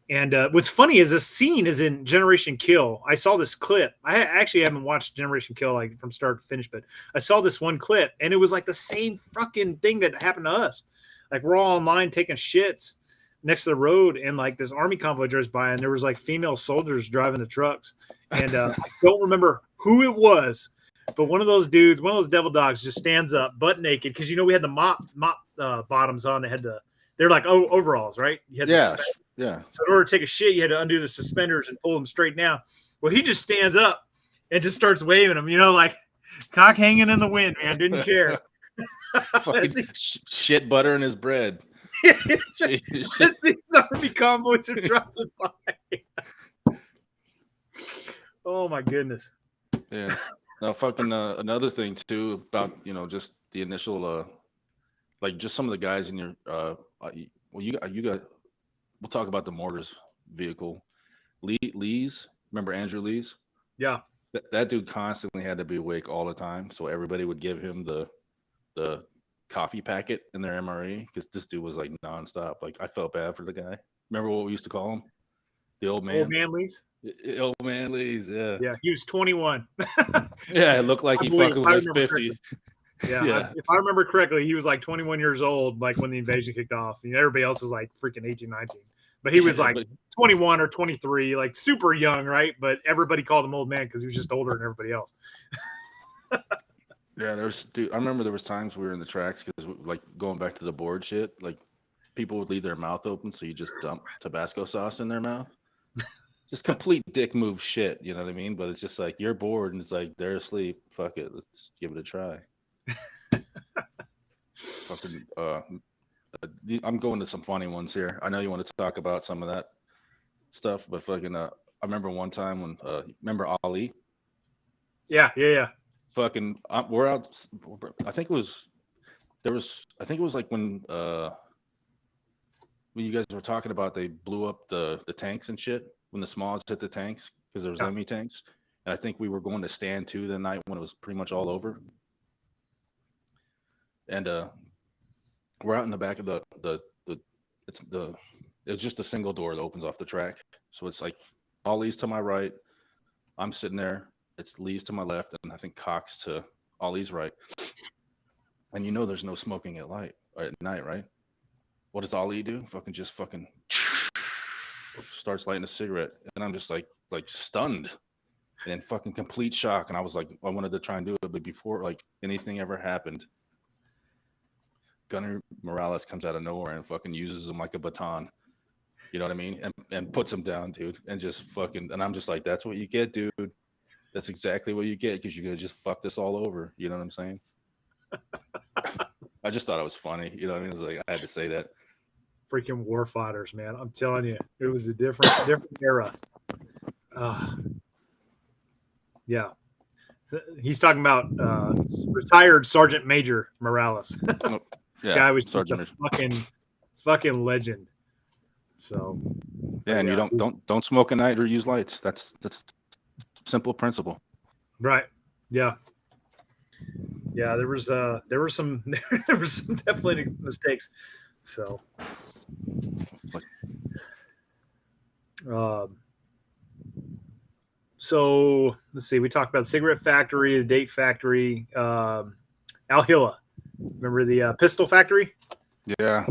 And what's funny is this scene is in Generation Kill. I saw this clip. I actually haven't watched Generation Kill like from start to finish, but I saw this one clip, and it was like the same fucking thing that happened to us. Like we're all online taking shits next to the road, and like this army convoy drives by, and there was like female soldiers driving the trucks. And I don't remember who it was, but one of those dudes, one of those devil dogs, just stands up butt naked because we had the mop bottoms on. They're like overalls, right? You had Yeah. So in order to take a shit, you had to undo the suspenders and pull them straight down. Well, he just stands up and just starts waving them, like cock hanging in the wind, man. Didn't care. Fucking shit butter in his bread. These army convoys are dropping by. Oh my goodness. Yeah. Now, fucking another thing too about just the initial like just some of the guys in your you got. We'll talk about the mortars vehicle. Lee's, remember Andrew Lee's? Yeah. That dude constantly had to be awake all the time, so everybody would give him the coffee packet in their MRE because this dude was like nonstop. Like I felt bad for the guy. Remember what we used to call him? The old man. Old man Lee's. Old man Lee's. Yeah. Yeah, he was 21. Yeah, it looked like he fucking was like 50. Yeah. If I remember correctly, he was like 21 years old, like when the invasion kicked off. Everybody else is like freaking 18, 19. But he was like 21 or 23, like super young, right? But everybody called him old man because he was just older than everybody else. Yeah, I remember there was times we were in the tracks because like going back to the board shit, like people would leave their mouth open, so you just dump Tabasco sauce in their mouth. Just complete dick move shit, you know what I mean? But it's just like you're bored and it's like they're asleep. Fuck it, let's give it a try. Fucking I'm going to some funny ones here. I know you want to talk about some of that stuff, but fucking I remember one time when remember Ali? Yeah. Fucking we're out. I think it was like when you guys were talking about they blew up the tanks and shit when the Smalls hit the tanks because there was enemy tanks, and I think we were going to stand 2 the night when it was pretty much all over. And we're out in the back of it's just a single door that opens off the track. So it's like Ollie's to my right. I'm sitting there. It's Lee's to my left, and I think Cox to Ollie's right. And there's no smoking at night, right? What does Ollie do? Fucking starts lighting a cigarette. And I'm just like stunned and in fucking complete shock. And I was like, I wanted to try and do it, but before like anything ever happened, Gunner Morales comes out of nowhere and fucking uses him like a baton. You know what I mean? And puts him down, dude. And just fucking, and I'm just like, that's what you get, dude. That's exactly what you get because you're going to just fuck this all over. You know what I'm saying? I just thought it was funny. You know what I mean? It was like, I had to say that. Freaking Warfighters, man. I'm telling you, it was a different era. Yeah. He's talking about retired Sergeant Major Morales. Yeah, guy was just a fucking legend. So yeah, and you don't smoke at night or use lights. That's simple principle. Right. Yeah. Yeah, there was some definitely mistakes. So so let's see. We talked about the cigarette factory, the date factory, Al Hilla. Remember the pistol factory? Yeah.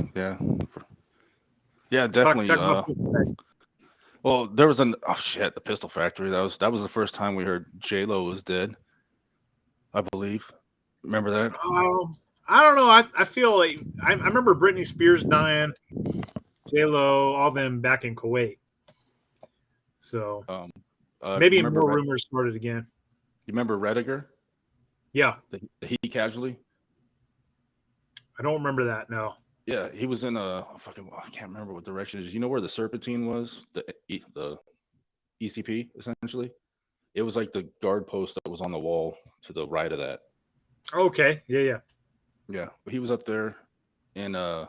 Yeah, Talk definitely. about pistol factory. Well, there was the Pistol Factory. That was the first time we heard J-Lo was dead, I believe. Remember that? I don't know. I feel like I remember Britney Spears dying, J Lo, all them back in Kuwait. So Um, maybe you remember more rumors started again. You remember Rediger, Yeah, the heat casualty? I don't remember that. No. Yeah, he was in a fucking. I can't remember what direction it is. You know where the Serpentine was? The ECP essentially. It was like the guard post that was on the wall to the right of that. Okay. Yeah. Yeah. Yeah, he was up there, and I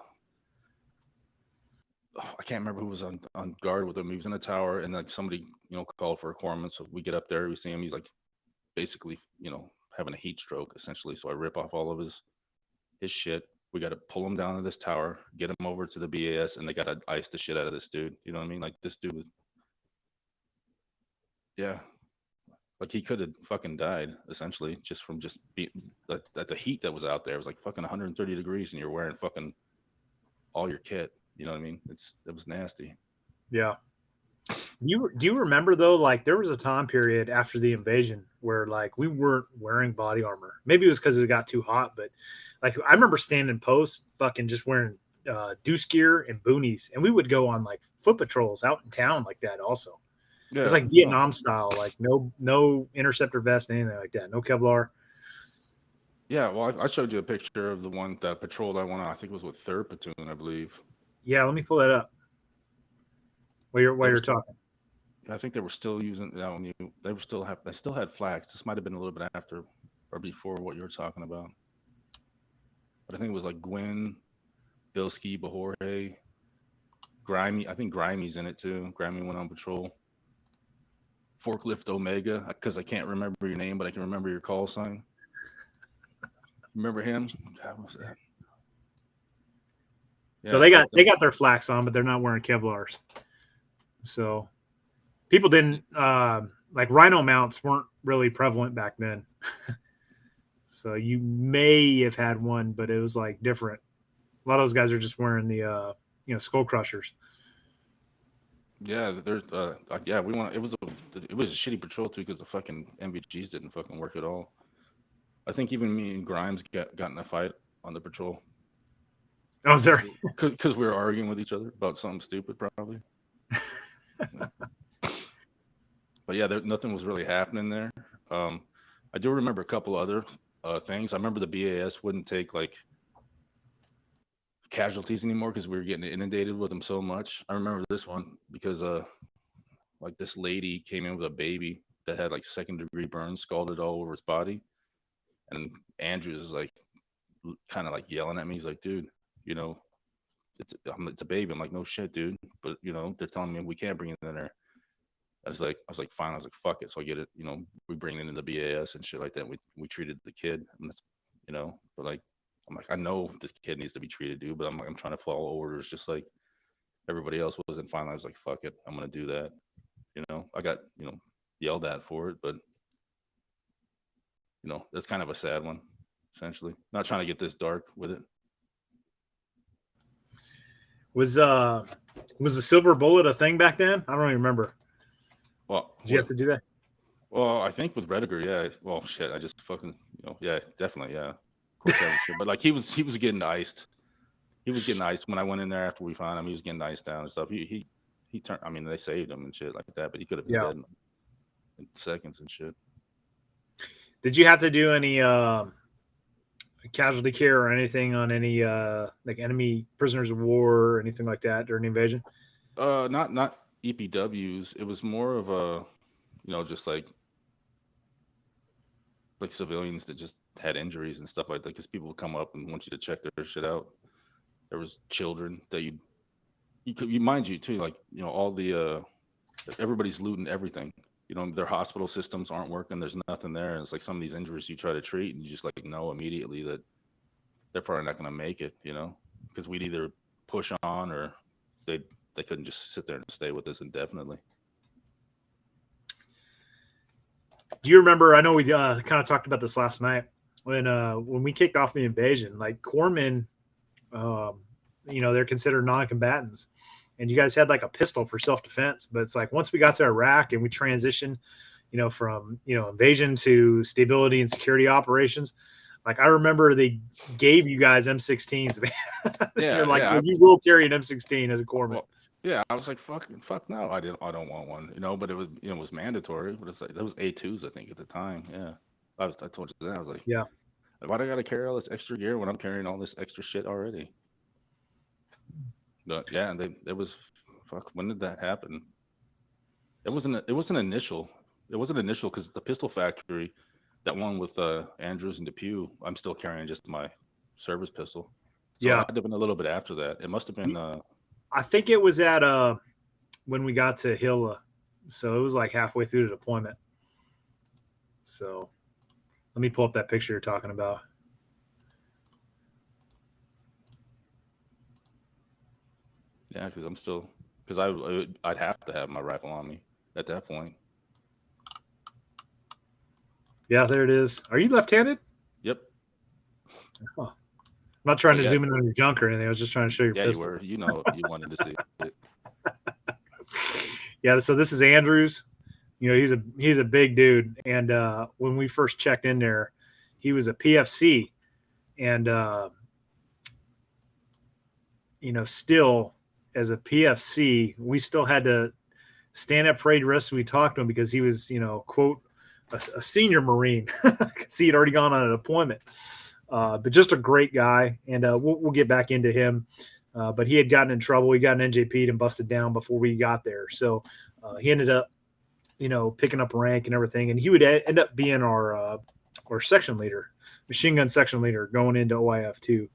can't remember who was on guard with him. He was in a tower, and like somebody called for a corpsman. So we get up there, we see him. He's like basically having a heat stroke essentially. So I rip off all of his shit. We got to pull him down to this tower, get him over to the BAS, and they got to ice the shit out of this dude. You know what I mean? Like this dude was, yeah, like he could have fucking died essentially just from just being that the heat that was out there. It was like fucking 130 degrees, and you're wearing fucking all your kit. You know what I mean? It was nasty. Yeah. Do you remember though? Like there was a time period after the invasion where like we weren't wearing body armor. Maybe it was because it got too hot, but like I remember standing post, fucking just wearing deuce gear and boonies, and we would go on like foot patrols out in town like that. Also, Yeah, it's like Vietnam style, like no interceptor vest, anything like that, no Kevlar. yeah. Well, I showed you a picture of the one that patrolled I went on. I think it was with Third Platoon, I believe. Yeah, let me pull that up while you're Still, talking. I think they were still using that one. They still had flags. This might have been a little bit after or before what you were talking about. But I think it was like Gwyn, Bilski, Bahorje, Grimy. I think Grimy's in it too. Grimy went on patrol. Forklift Omega, because I can't remember your name, but I can remember your call sign. Remember him? God, what was that? Yeah, So they got their flax on, but they're not wearing Kevlars. So people didn't like rhino mounts weren't really prevalent back then. So you may have had one, but it was like different. A lot of those guys are just wearing the skull crushers. Yeah, there's yeah, it was a shitty patrol too because the fucking MVGs didn't fucking work at all. I think even me and Grimes got in a fight on the patrol. Oh, there. Because we were arguing with each other about something stupid, probably. But yeah, nothing was really happening there. I do remember a couple other things. I remember the BAS wouldn't take like casualties anymore because we were getting inundated with them so much. I remember this one because like this lady came in with a baby that had like second-degree burns, scalded all over its body, and Andrews is like kind of like yelling at me. He's like, dude, it's a baby. I'm like, no shit, dude. But they're telling me we can't bring it in there. I was like, fine. I was like, fuck it. So I get it. We bring it into the BAS and shit like that. We treated the kid, and that's, but like, I'm like, I know this kid needs to be treated, dude. But I'm like, I'm trying to follow orders just like everybody else was. And finally, I was like, fuck it. I'm gonna do that. I got yelled at for it, but that's kind of a sad one, essentially. Not trying to get this dark with it. Was the silver bullet a thing back then? I don't even remember. Well, did you have to do that? Well, I think with Rediger, yeah. Well, shit, I just fucking, yeah, definitely, yeah. But like he was getting iced. He was getting iced when I went in there after we found him. He was getting iced down and stuff. He turned. I mean, they saved him and shit like that, but he could have been dead in seconds and shit. Did you have to do any casualty care or anything on any like enemy prisoners of war or anything like that during the invasion? Not EPWs. It was more of a, just like civilians that just had injuries and stuff like that. Because people would come up and want you to check their shit out. There was children that you mind you too, like all the everybody's looting everything. Their hospital systems aren't working. There's nothing there. And it's like some of these injuries you try to treat, and you just like know immediately that they're probably not going to make it. Because we'd either push on or they couldn't just sit there and stay with us indefinitely. Do you remember? I know we kind of talked about this last night when we kicked off the invasion. Like corpsmen, they're considered non-combatants, and you guys had like a pistol for self-defense. But it's like once we got to Iraq and we transitioned, from invasion to stability and security operations, like I remember they gave you guys M16s. They're like, well, you will carry an M16 as a corpsman. Well, yeah, I was like, fuck no, I don't want one, but it was, it was mandatory, but it's like, that was A2s, I think, at the time. Yeah. I told you that. I was like, yeah, why do I got to carry all this extra gear when I'm carrying all this extra shit already? But yeah, it was, fuck, when did that happen? It wasn't initial. It wasn't initial because the pistol factory, that one with Andrews and Depew, I'm still carrying just my service pistol. So yeah. it had to have been a little bit after that. It must have been. I think it was at when we got to Hilla, so it was like halfway through the deployment. So let me pull up that picture you're talking about. Yeah, because I'd have to have my rifle on me at that point. Yeah, there it is. Are you left-handed? Yep. Huh. I'm not trying to zoom in on your junk or anything. I was just trying to show your pistol. You were. You wanted to see it. Yeah, so this is Andrews. He's a big dude, and when we first checked in there, he was a PFC, and still as a PFC, we still had to stand at parade rest. We talked to him because he was, quote, a senior Marine because he had already gone on a deployment. But just a great guy, and we'll get back into him. But he had gotten in trouble. He got an NJP'd and busted down before we got there. So he ended up, picking up rank and everything. And he would end up being our section leader, machine gun section leader going into OIF 2.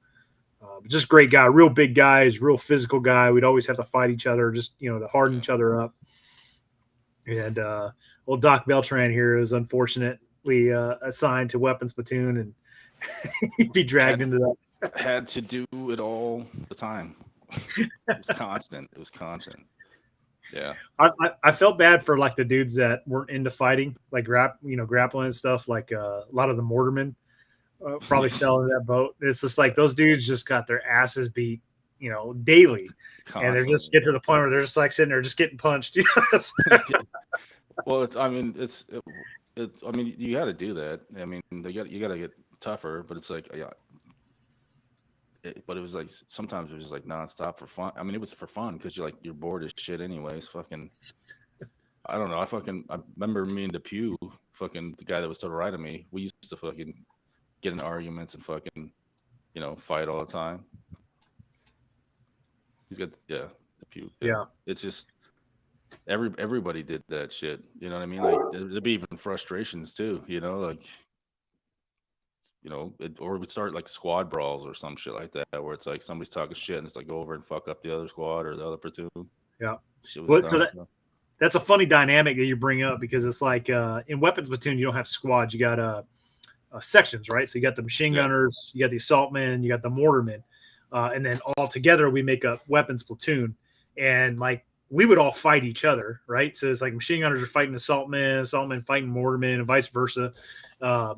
Just great guy, real big guys, real physical guy. We'd always have to fight each other, just, to harden each other up. And old Doc Beltran here is unfortunately assigned to weapons platoon, and he'd be dragged into that. Had to do it all the time. It was constant. Yeah. I felt bad for like the dudes that weren't into fighting, like grappling and stuff. Like a lot of the mortarmen probably fell into that boat. It's just like those dudes just got their asses beat, daily, constantly. And they're just get to the point where they're just like sitting there just getting punched. Well, I mean, you got to do that. I mean, you got to get tougher, but it's like, yeah. But it was like sometimes it was just like nonstop for fun. I mean, it was for fun because you're bored as shit anyways. Fucking, I don't know. I remember me and Depew, fucking the guy that was to the right of me. We used to fucking get in arguments and fucking, fight all the time. He's got Depew. Yeah. It's just everybody did that shit. You know what I mean? Like there'd be even frustrations too. Or we'd start like squad brawls or some shit like that, where it's like somebody's talking shit and it's like go over and fuck up the other squad or the other platoon. Yeah. That's a funny dynamic that you bring up because it's like in weapons platoon, you don't have squads. You got sections, right? So you got the machine gunners, you got the assaultmen, you got the mortarmen. And then all together we make a weapons platoon. And like we would all fight each other, right? So it's like machine gunners are fighting assaultmen fighting mortarmen, and vice versa. But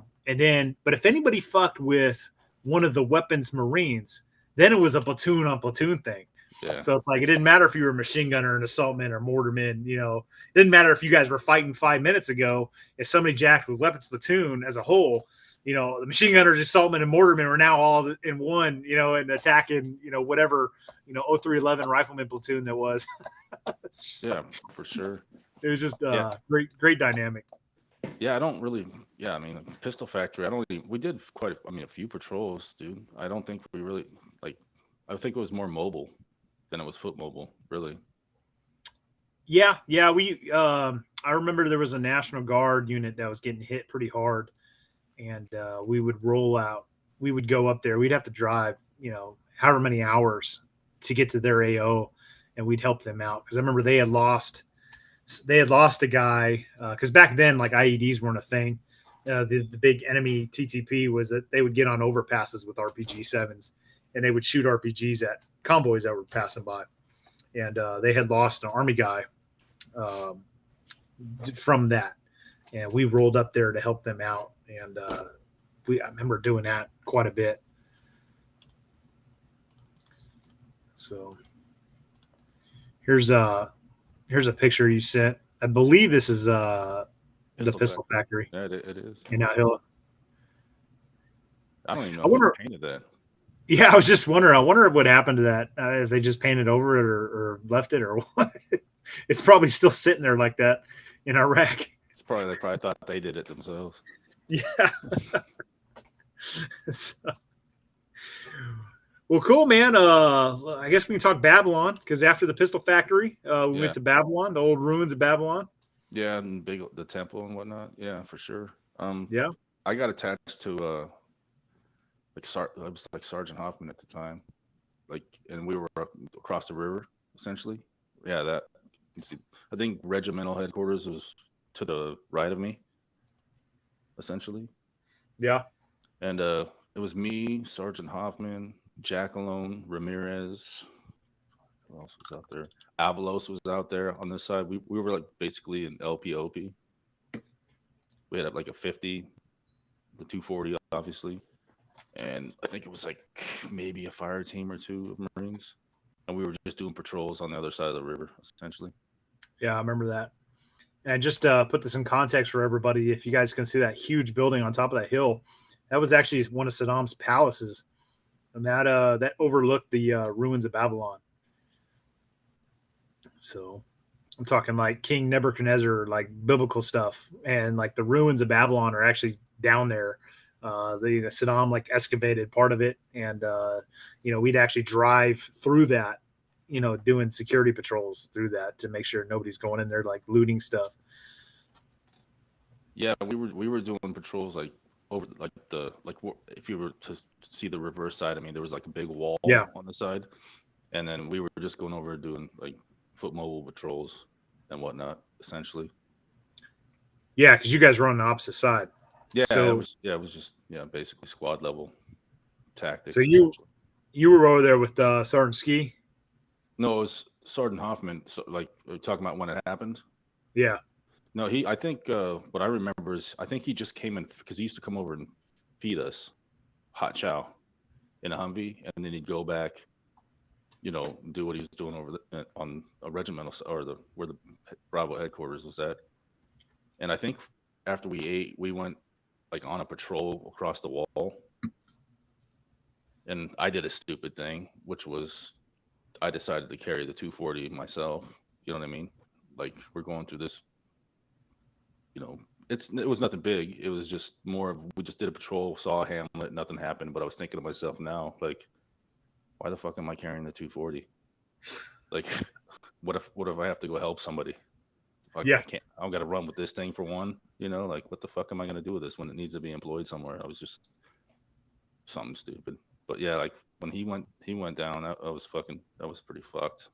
if anybody fucked with one of the weapons Marines, then it was a platoon on platoon thing. Yeah. So it's like it didn't matter if you were a machine gunner, an assaultman, or mortarman. It didn't matter if you guys were fighting 5 minutes ago. If somebody jacked with weapons platoon as a whole, the machine gunners, assaultmen, and mortarmen were now all in one, and attacking, whatever, 0311 rifleman platoon that was. For sure. It was just great dynamic. Yeah, I don't really. Yeah, I mean, pistol factory. We did a few patrols, dude. I don't think we really I think it was more mobile than it was foot mobile, really. Yeah. We. I remember there was a National Guard unit that was getting hit pretty hard, and we would roll out. We would go up there. We'd have to drive, however many hours to get to their AO, and we'd help them out because I remember they had lost a guy because back then like IEDs weren't a thing. The big enemy TTP was that they would get on overpasses with RPG-7s and they would shoot RPGs at convoys that were passing by, and they had lost an Army guy from that, and we rolled up there to help them out, and I remember doing that quite a bit. So Here's a picture you sent. I believe this is the Pistol Factory. Yeah, it is. In Out Hill. I don't even know I who wonder. painted that. Yeah, I was just wondering. I wonder what happened to that. If they just painted over it or left it or what. It's probably still sitting there like that in Iraq. They probably thought they did it themselves. Yeah. So, well, cool, man. I guess we can talk Babylon because after the Pistol Factory, we went to Babylon, the old ruins of Babylon. Yeah, and the temple and whatnot. Yeah, for sure. Yeah. I got attached to I was like Sergeant Hoffman at the time, and we were across the river essentially. Yeah, that. You can see, I think regimental headquarters was to the right of me, essentially. Yeah. And it was me, Sergeant Hoffman, Jackalone, Ramirez. Who else was out there? Avalos was out there on this side. We were like basically an LPOP. We had like a 50, the 240, obviously. And I think it was like maybe a fire team or two of Marines. And we were just doing patrols on the other side of the river, essentially. Yeah, I remember that. And just put this in context for everybody, if you guys can see that huge building on top of that hill, that was actually one of Saddam's palaces, and that overlooked the ruins of Babylon. So I'm talking like King Nebuchadnezzar, like biblical stuff, and like the ruins of Babylon are actually down there. Saddam like excavated part of it, and we'd actually drive through that, doing security patrols through that to make sure nobody's going in there like looting stuff. Yeah, we were doing patrols like over if you were to see the reverse side. I mean, there was like a big wall on the side, and then we were just going over doing like foot mobile patrols and whatnot, essentially. Yeah, because you guys were on the opposite side. Yeah, it was just basically squad level tactics. So you were over there with Sergeant Ski? No, it was Sergeant Hoffman. So like we're talking about when it happened. Yeah. No, I think what I remember is I think he just came in because he used to come over and feed us hot chow in a Humvee, and then he'd go back, do what he was doing over on a regimental or where the Bravo headquarters was at. And I think after we ate, we went like on a patrol across the wall, and I did a stupid thing, which was I decided to carry the 240 myself. You know what I mean? Like we're going through this. It was nothing big. It was just more of we just did a patrol, saw a hamlet, nothing happened. But I was thinking to myself now, like, why the fuck am I carrying the 240? Like, what if I have to go help somebody? I can't. I've got to run with this thing for one. Like what the fuck am I gonna do with this when it needs to be employed somewhere? I was just something stupid. But yeah, like when he went down, that was pretty fucked.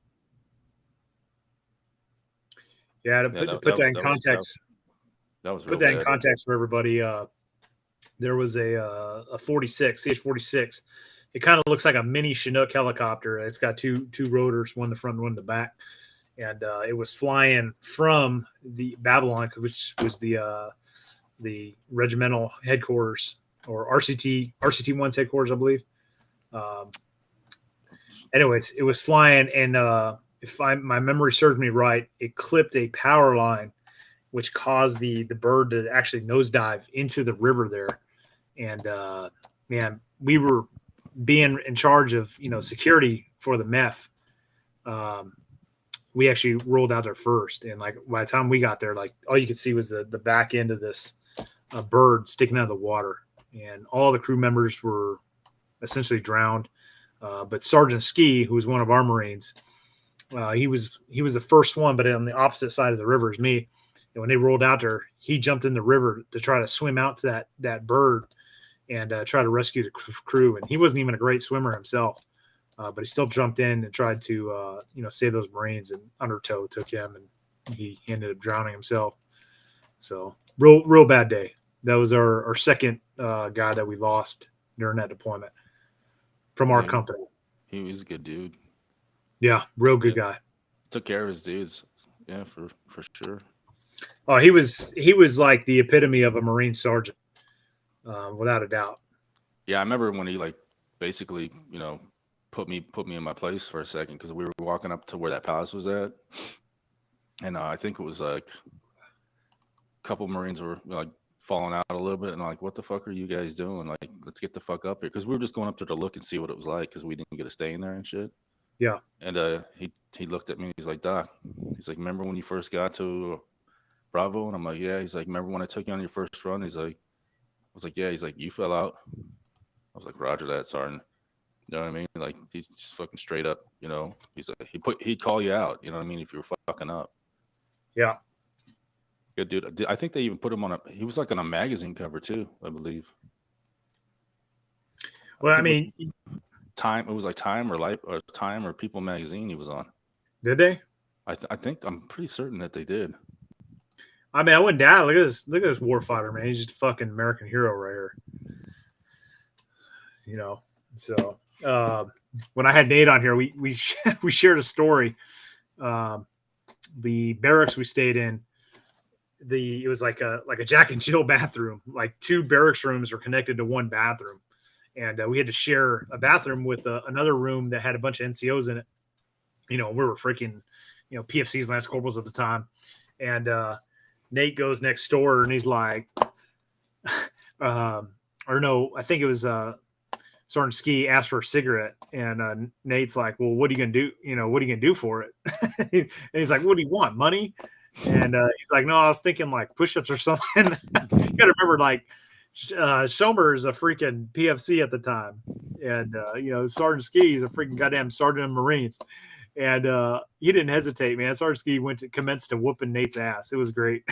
Yeah, to put that in context. That was put that in context for everybody. There was a 46 CH-46. It kind of looks like a mini Chinook helicopter. It's got two rotors, one in the front and one in the back, and it was flying from the Babylon, which was the regimental headquarters, or RCT1's headquarters, I believe. Anyways, it was flying, and if my memory serves me right, it clipped a power line, which caused the bird to actually nosedive into the river there. And man, we were being in charge of security for the MEF. We actually rolled out there first, and like by the time we got there, like all you could see was the back end of this bird sticking out of the water, and all the crew members were essentially drowned. But Sergeant Ski, who was one of our Marines, he was the first one, but on the opposite side of the river as me. And when they rolled out there, he jumped in the river to try to swim out to that bird and try to rescue the crew. And he wasn't even a great swimmer himself, but he still jumped in and tried to save those Marines. And undertow took him, and he ended up drowning himself. So real bad day. That was our second guy that we lost during that deployment from our company. He was a good dude. Yeah, real good guy. Took care of his dudes. Yeah, for sure. Oh, he was like the epitome of a Marine sergeant, without a doubt. Yeah, I remember when he like basically, put me in my place for a second because we were walking up to where that palace was at, and I think it was like a couple Marines were like falling out a little bit, and like, what the fuck are you guys doing? Like, let's get the fuck up here because we were just going up there to look and see what it was like because we didn't get a stay in there and shit. Yeah. And he looked at me. He's like, Doc. He's like, remember when you first got to Bravo? And I'm like, yeah. He's like, remember when I took you on your first run? He's like, I was like, yeah. He's like, you fell out. I was like, Roger that, Sergeant. You know what I mean? Like, he's just fucking straight up. You know, he's like, he'd call you out. You know what I mean? If you were fucking up. Yeah. Good dude. I think they even put him on he was like on a magazine cover too, I believe. Well, I It mean, Time. It was like Time or Life or Time or People magazine he was on. did they? I think I'm pretty certain that they did. I mean, I wouldn't doubt. Look at this warfighter, man. He's just a fucking American hero right here. You know. So when I had Nate on here, we shared a story. The barracks we stayed in, it was like a Jack and Jill bathroom. Like 2 barracks rooms were connected to one bathroom, and we had to share a bathroom with another room that had a bunch of NCOs in it. You know, we were freaking, PFCs, Lance Corporals at the time, and Nate goes next door and he's like, or no, I think it was Sergeant Ski asked for a cigarette, and Nate's like, "Well, what are you gonna do? What are you gonna do for it?" And he's like, "What do you want? Money?" And he's like, "No, I was thinking like push-ups or something." You gotta remember, like, Schomer is a freaking PFC at the time, and Sergeant Ski is a freaking goddamn sergeant of Marines, and he didn't hesitate, man. Sergeant Ski commenced to whooping Nate's ass. It was great.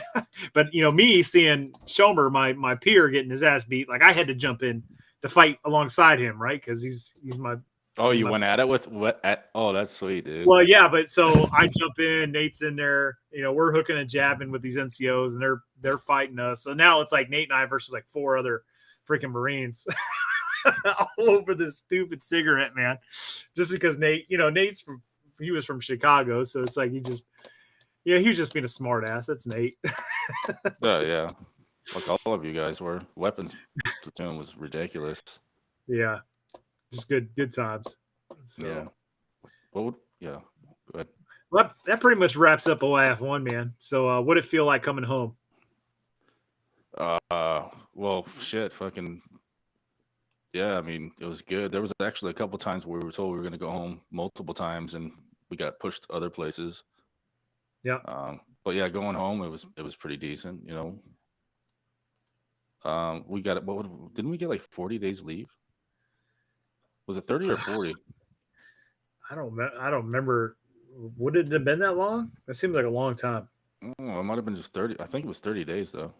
But me seeing Schomer, my peer, getting his ass beat, like I had to jump in to fight alongside him, right? Because he's my. Oh, you went at it with what? Oh, that's sweet, dude. Well, yeah, but so I jump in, Nate's in there. We're hooking and jabbing with these NCOs, and they're fighting us. So now it's like Nate and I versus like 4 other freaking Marines, all over this stupid cigarette, man. Just because Nate, he was from Chicago, so it's like he was just being a smart ass. That's Nate. Oh yeah. Like all of you guys were. Weapons platoon was ridiculous. Yeah. Just good times. So. Yeah. Well, yeah. Go ahead. Well, that pretty much wraps up OIF1, man. So what did it feel like coming home? Well, shit, fucking, yeah, I mean, it was good. There was actually a couple times where we were told we were going to go home multiple times, and we got pushed to other places. Yeah. But yeah, going home, it was pretty decent, we got it. Didn't we get like 40 days leave? Was it 30 or 40? I don't remember. Would it have been that long? That seems like a long time. Oh, it might have been just 30. I think it was 30 days though.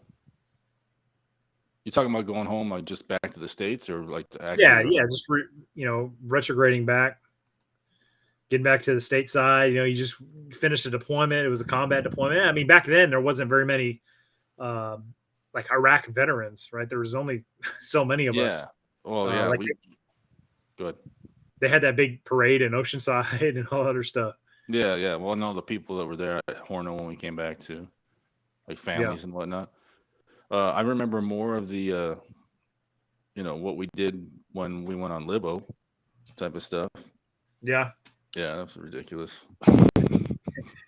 You talking about going home like just back to the States or like the actual? Yeah, just retrograding back, getting back to the stateside. You just finished a deployment. It was a combat deployment. I mean, back then there wasn't very many like Iraq veterans, right? There was only so many of us. Well, yeah. Good. They had that big parade in Oceanside and all that other stuff. Yeah. Well, no, the people that were there at Horno when we came back too, like families and whatnot. I remember more of the, what we did when we went on Libo type of stuff. Yeah. Yeah, that was ridiculous. Do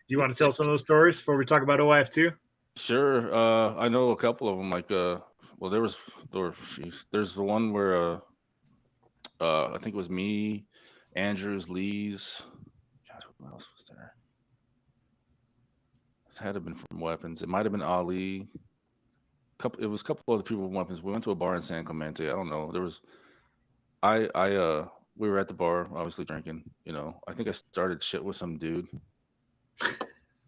you want to tell some of those stories before we talk about OIF2? Sure. I know a couple of them. Like, there's the one where, I think it was me, Andrews, Lee's. God, who else was there? It had to have been from weapons. It might have been Ali. It was a couple other people with weapons. We went to a bar in San Clemente. I don't know. There was, we were at the bar, obviously drinking. I think I started shit with some dude.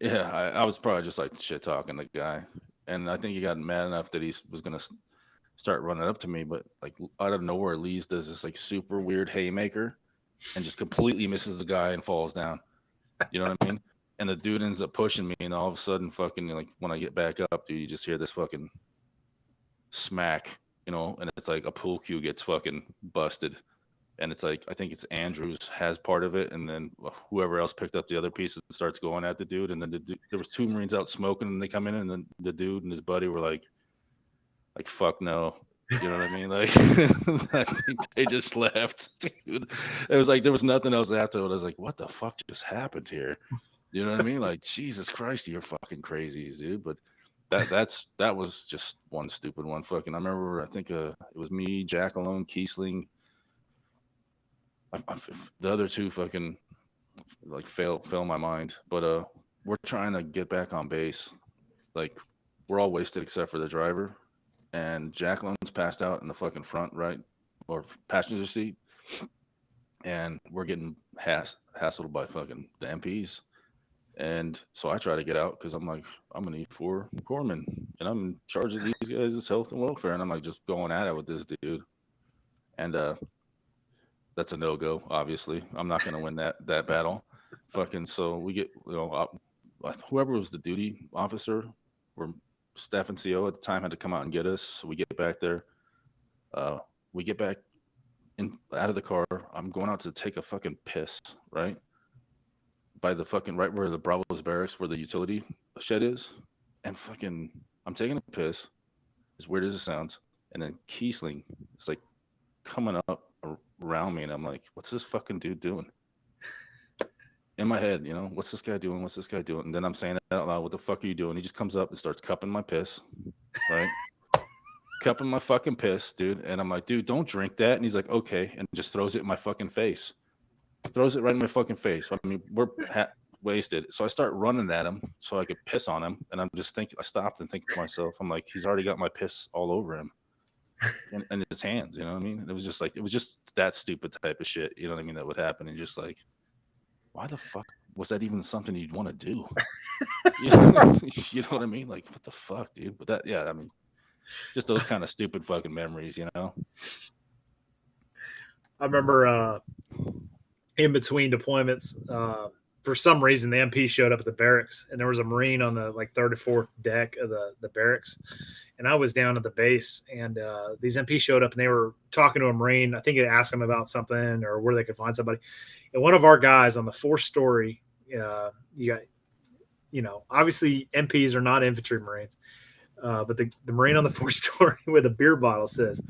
Yeah, I was probably just like shit talking the guy, and I think he got mad enough that he was gonna start running up to me, but like out of nowhere, Lee's does this like super weird haymaker, and just completely misses the guy and falls down. You know what I mean? And the dude ends up pushing me, and all of a sudden, fucking like when I get back up, dude, you just hear this fucking smack, and it's like a pool cue gets fucking busted. And it's like, I think it's Andrews has part of it, and then whoever else picked up the other piece and starts going at the dude. And then there was 2 Marines out smoking, and they come in, and then the dude and his buddy were like fuck no. You know what I mean? Like, I think they just left, dude. It was like there was nothing else after it. I was like, what the fuck just happened here? You know what I mean? Like, Jesus Christ, you're fucking crazy, dude. But that was just one stupid one. Fucking, I remember. I think it was me, Jack alone, Kiesling. The other two fucking like fail my mind. But we're trying to get back on base. Like, we're all wasted except for the driver. And Jacqueline's passed out in the fucking front right or passenger seat, and we're getting hassled by fucking the MPs. And so I try to get out because I'm like, I'm an E4 corpsman, and I'm in charge of these guys' health and welfare, and I'm like just going at it with this dude, and that's a no go. Obviously, I'm not gonna win that battle. Fucking so we get whoever was the duty officer or staff and CO at the time had to come out and get us. So we get back there. Uh, we get back out of the car. I'm going out to take a fucking piss, right? By the fucking right where the Bravos barracks, where the utility shed is. And fucking, I'm taking a piss, as weird as it sounds. And then Kiesling is like coming up around me. And I'm like, what's this fucking dude doing? In my head, what's this guy doing? What's this guy doing? And then I'm saying it out loud, what the fuck are you doing? He just comes up and starts cupping my piss, right? Cupping my fucking piss, dude. And I'm like, dude, don't drink that. And he's like, okay. And just throws it in my fucking face. Throws it right in my fucking face. I mean, we're wasted. So I start running at him so I could piss on him. And I'm just thinking, I stopped and think to myself, I'm like, he's already got my piss all over him and his hands. You know what I mean? And it was just that stupid type of shit. You know what I mean? That would happen. And just like, why the fuck was that even something you'd want to do? You know, you know what I mean? Like, what the fuck, dude? But that, yeah, I mean, just those kind of stupid fucking memories, I remember in between deployments, for some reason the MP showed up at the barracks, and there was a Marine on the like third or fourth deck of the barracks, and I was down at the base, and these MPs showed up, and they were talking to a Marine. I think they asked him about something or where they could find somebody. And one of our guys on the fourth story, obviously MPs are not infantry Marines, but the Marine on the fourth story with a beer bottle says,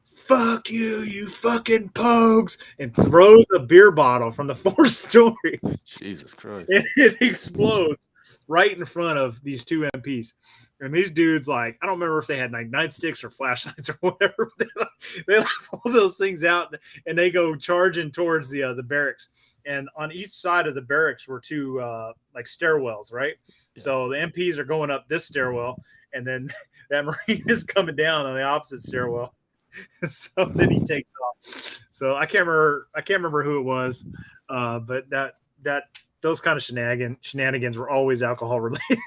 "Fuck you, you fucking pogues," and throws a beer bottle from the fourth story. Jesus Christ. And it explodes right in front of these two MPs. And these dudes, like, I don't remember if they had like nightsticks or flashlights or whatever. They like pull those things out and they go charging towards the barracks. And on each side of the barracks were two like stairwells, right? Yeah. So the MPs are going up this stairwell, and then that Marine is coming down on the opposite stairwell. So then he takes off. So I can't remember who it was, but those kind of shenanigans were always alcohol related.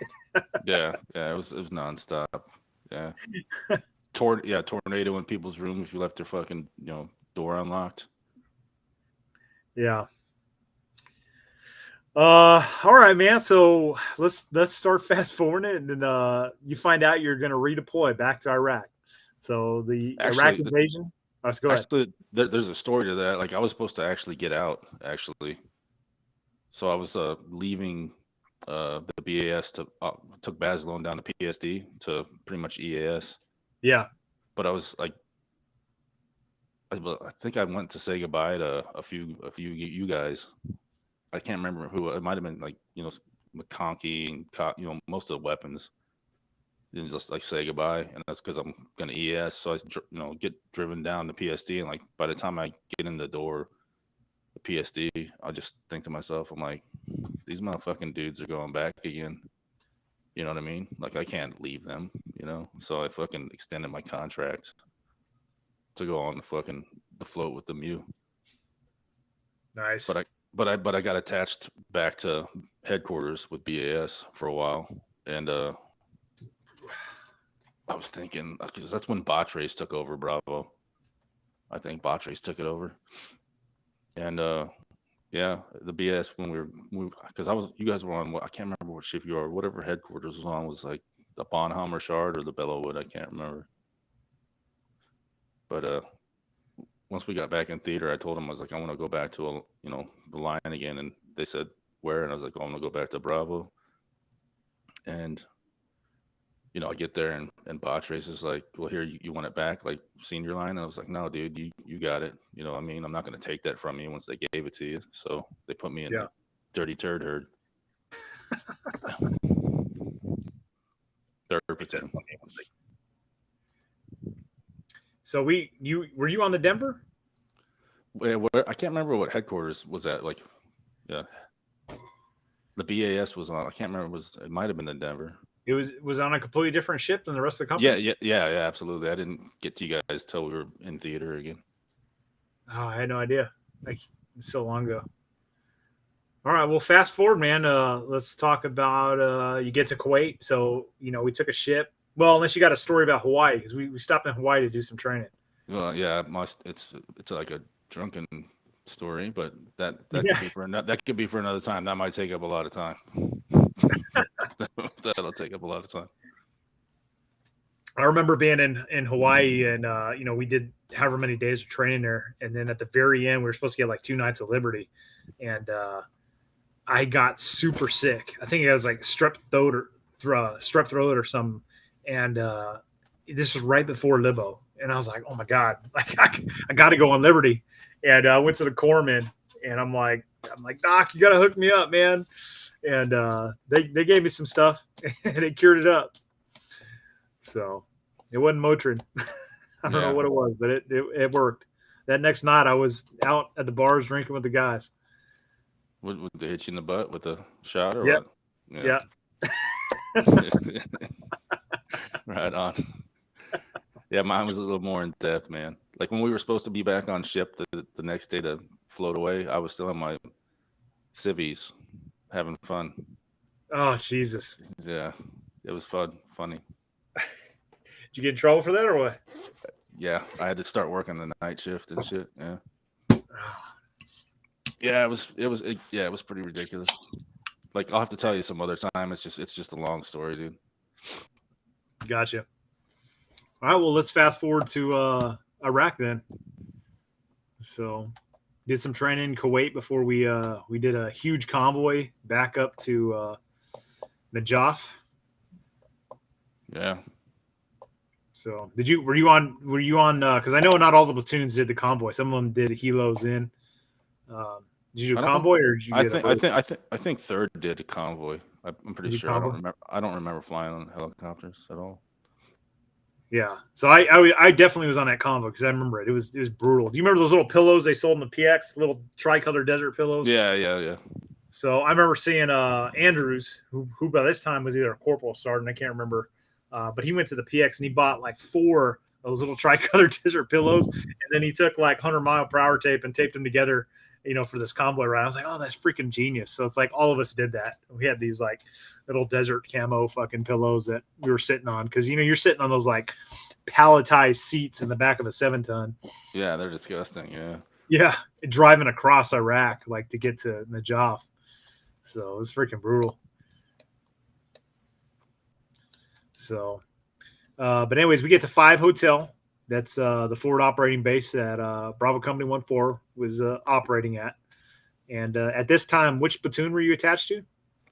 yeah, it was nonstop. Yeah, tornado in people's room if you left their fucking door unlocked. Yeah. All right, man. So let's start fast forwarding, and you find out you're going to redeploy back to Iraq. So the Iraq invasion. Let's go ahead. There's a story to that. Like, I was supposed to actually get out, actually. So I was leaving the BAS took Basilone down to PSD to pretty much EAS. Yeah. But I was like, I think I went to say goodbye to a few you guys. I can't remember who. It might have been like McConkey and most of the weapons. Didn't just like say goodbye, and that's because I'm gonna ES. So I get driven down to PSD, and like by the time I get in the door, the PSD, I just think to myself, I'm like, these motherfucking dudes are going back again. You know what I mean? Like, I can't leave them. So I fucking extended my contract to go on the float with the Mew. Nice. But I got attached back to headquarters with BAS for a while, and I was thinking, because that's when Botch Race took over Bravo. I think Botch Race took it over. And yeah, the BS when we because you guys were on, I can't remember what ship you are, whatever headquarters was on, was like the Bonhammer Shard or the Bellowwood, I can't remember. But once we got back in theater, I told them, I was like, I want to go back to the line again, and they said where, and I was like, I want to go back to Bravo. And you know, I get there and Botch Race is like, well, here, you want it back, like senior line? And I was like, no, dude, you got it. You know, I mean, I'm not going to take that from you once they gave it to you. So they put me in Yeah. the dirty turd herd, third Make that platoon. funny. So were you on the Denver? I can't remember what headquarters was at. Like, yeah, the BAS was on. I can't remember. It might have been in Denver. It was on a completely different ship than the rest of the Yeah, company. yeah, absolutely. I didn't get to you guys till we were in theater again. Oh, I had no idea. Like so long ago. All right, well, fast forward, man. Let's talk about you get to Kuwait. So we took a ship. Well, unless you got a story about Hawaii, because we stopped in Hawaii to do some training. Well, yeah, it's like a drunken story, but that could Yeah, be that could be for another time. That might take up a lot of time. That'll take up a lot of time. I remember being in Hawaii, and we did however many days of training there, and then at the very end, we were supposed to get like 2 nights of liberty, and I got super sick. I think it was like strep throat or something, and this was right before Libo, and I was like, oh my god, like I got to go on liberty, and I went to the corpsman, and I'm like, Doc, you got to hook me up, man, and they gave me some stuff, and they cured it up. So it wasn't Motrin. I don't know Yeah. what it was, but it worked. That next night, I was out at the bars drinking with the guys. Would they hit you in the butt with a shot or Yep. what? Yeah. Yeah. Right on. Yeah, mine was a little more in depth, man. Like when we were supposed to be back on ship the next day to float away, I was still in my civvies having fun. Oh Jesus! Yeah, it was funny. Did you get in trouble for that or what? Yeah, I had to start working the night shift and shit. Yeah, Oh, yeah, it was pretty ridiculous. Like I'll have to tell you some other time. It's just a long story, dude. gotcha. All right. Well, let's fast forward to Iraq then. So, did some training in Kuwait before we did a huge convoy back up to Najaf. Yeah. So, were you on? Because I know not all the platoons did the convoy. Some of them did helos in. Did you do I a don't. convoy or did you get a boat? I think third did a convoy. I'm pretty Did you sure. I don't convoy? remember. I don't remember flying on helicopters at all. Yeah. So I definitely was on that convo because I remember it. It was brutal. Do you remember those little pillows they sold in the PX? Little tricolor desert pillows. Yeah. So I remember seeing Andrews, who by this time was either a corporal or sergeant, I can't remember, but he went to the PX and he bought like 4 of those little tricolor desert pillows, and then he took like 100-mile-per-hour tape and taped them together, for this convoy ride. I was like, oh, that's freaking genius. So it's like all of us did that. We had these like little desert camo fucking pillows that we were sitting on because you're sitting on those like palletized seats in the back of a 7-ton. Yeah, they're disgusting. Yeah. Yeah, driving across Iraq like to get to Najaf. So it was freaking brutal. So, but anyways, we get to 5 Hotel. That's the forward operating base that Bravo Company 14 was operating at. And at this time, which platoon were you attached to?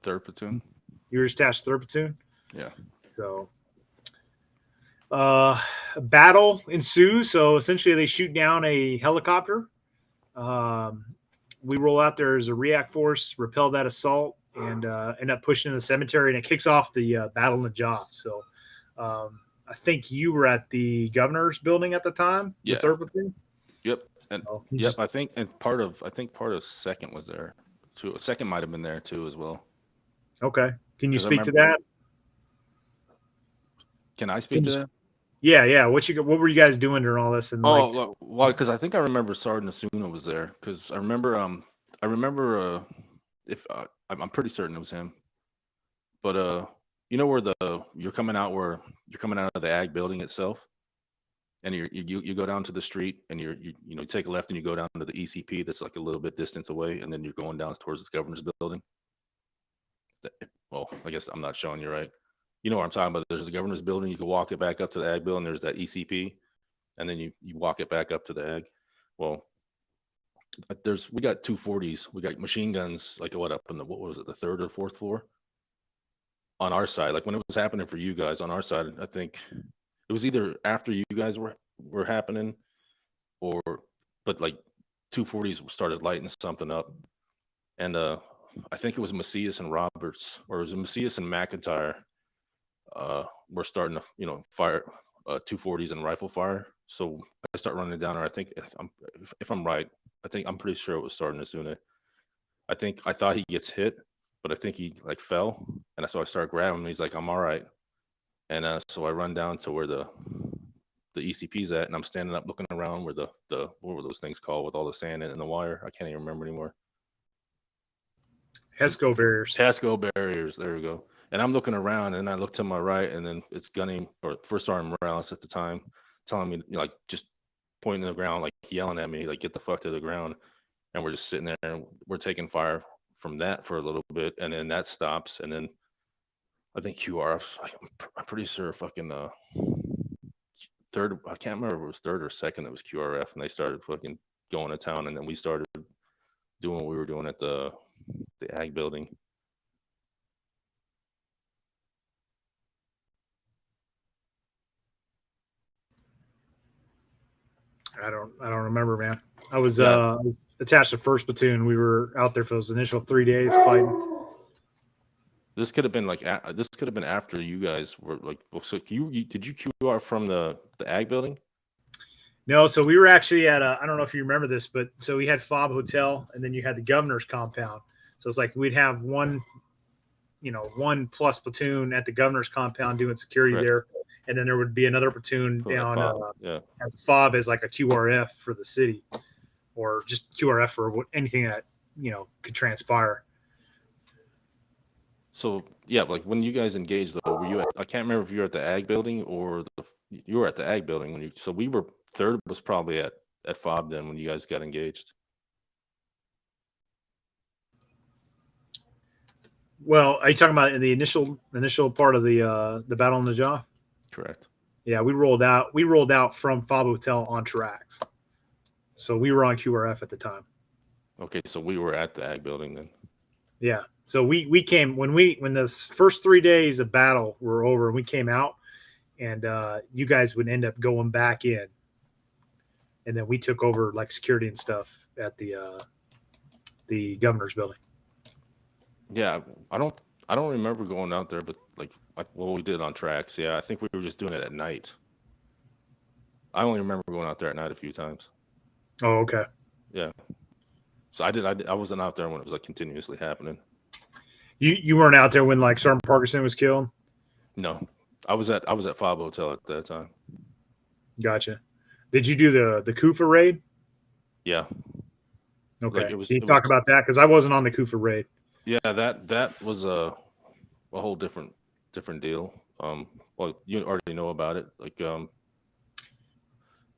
Third platoon. You were attached to 3rd platoon. Yeah. So, battle ensues. So essentially, they shoot down a helicopter. We roll out there as a react force, repel that assault, and end up pushing in the cemetery, and it kicks off the battle in the Jaw. So I think you were at the governor's building at the time, the Yeah. 3rd platoon. Yep. And So yep. I think part of second was there too. Second might have been there too as well. Okay. Can you 'Cause I speak to remember- that? Can I speak to that? Yeah. What were you guys doing during all this? And Well, because I think I remember Sergeant Asuna was there. Because I remember if I'm pretty certain it was him. But you know where you're coming out of the ag building itself, and you go down to the street, and you take a left and you go down to the ECP that's like a little bit distance away, and then you're going down towards the governor's building. Well, I guess I'm not showing you right. You know what I'm talking about. There's the governor's building. You can walk it back up to the ag building. There's that ECP, and then you walk it back up to the ag. Well, we got 240s. We got machine guns like what up in what was it, the 3rd or 4th floor? on our side. Like when it was happening for you guys on our side, I think it was either after you guys were happening, or but like 240s started lighting something up, and I think it was Macias and Roberts, or it was Macias and McIntyre. We're starting to fire 240s and rifle fire. So I start running down, or I think if I'm right, I'm pretty sure it was Sergeant Asuna. I thought he gets hit, but I think he like fell, and so I start grabbing him. He's like, "I'm all right," and so I run down to where the ECP's at, and I'm standing up looking around where the what were those things called with all the sand and the wire? I can't even remember anymore. HESCO barriers. HESCO barriers. There we go. And I'm looking around, and I look to my right, and then it's Gunny or First Sergeant Morales at the time, telling me like just pointing to the ground, like yelling at me, like get the fuck to the ground. And we're just sitting there, and we're taking fire from that for a little bit, and then that stops, and then I think QRF. I'm pretty sure fucking third. I can't remember if it was third or second. It was QRF, and they started fucking going to town, and then we started doing what we were doing at the ag building. I don't remember, man. I was attached to first platoon. We were out there for those initial 3 days fighting. This could have been like this could have been after you guys were like. So did you QR from the ag building? No, so we were actually at I don't know if you remember this, but so we had Fob Hotel, and then you had the governor's compound. So it's like we'd have one plus platoon at the governor's compound doing security there, and then there would be another platoon down at the Fob as like a QRF for the city, or just QRF for anything that could transpire. So yeah, like when you guys engaged though, were you I can't remember if you were at the ag building or you were at the ag building when you. So we were third was probably at Fob then when you guys got engaged. Well, are you talking about in the initial part of the battle on the jaw? Correct. Yeah, we rolled out from Fob Hotel on tracks. So we were on QRF at the time. Okay, so we were at the ag building then. Yeah. So we came when the first 3 days of battle were over, and we came out, and you guys would end up going back in, and then we took over like security and stuff at the governor's building. Yeah, I don't remember going out there, but like what we did on tracks. Yeah, I think we were just doing it at night. I only remember going out there at night a few times. Oh, okay. Yeah. So I wasn't out there when it was like continuously happening. You weren't out there when like Sergeant Parkinson was killed? No, I was at Fob Hotel at that time. Gotcha. Did you do the Kufa raid? Yeah. Okay. Can you talk about that? Because I wasn't on the Kufa raid. Yeah, that was a whole different deal. Well, you already know about it. Like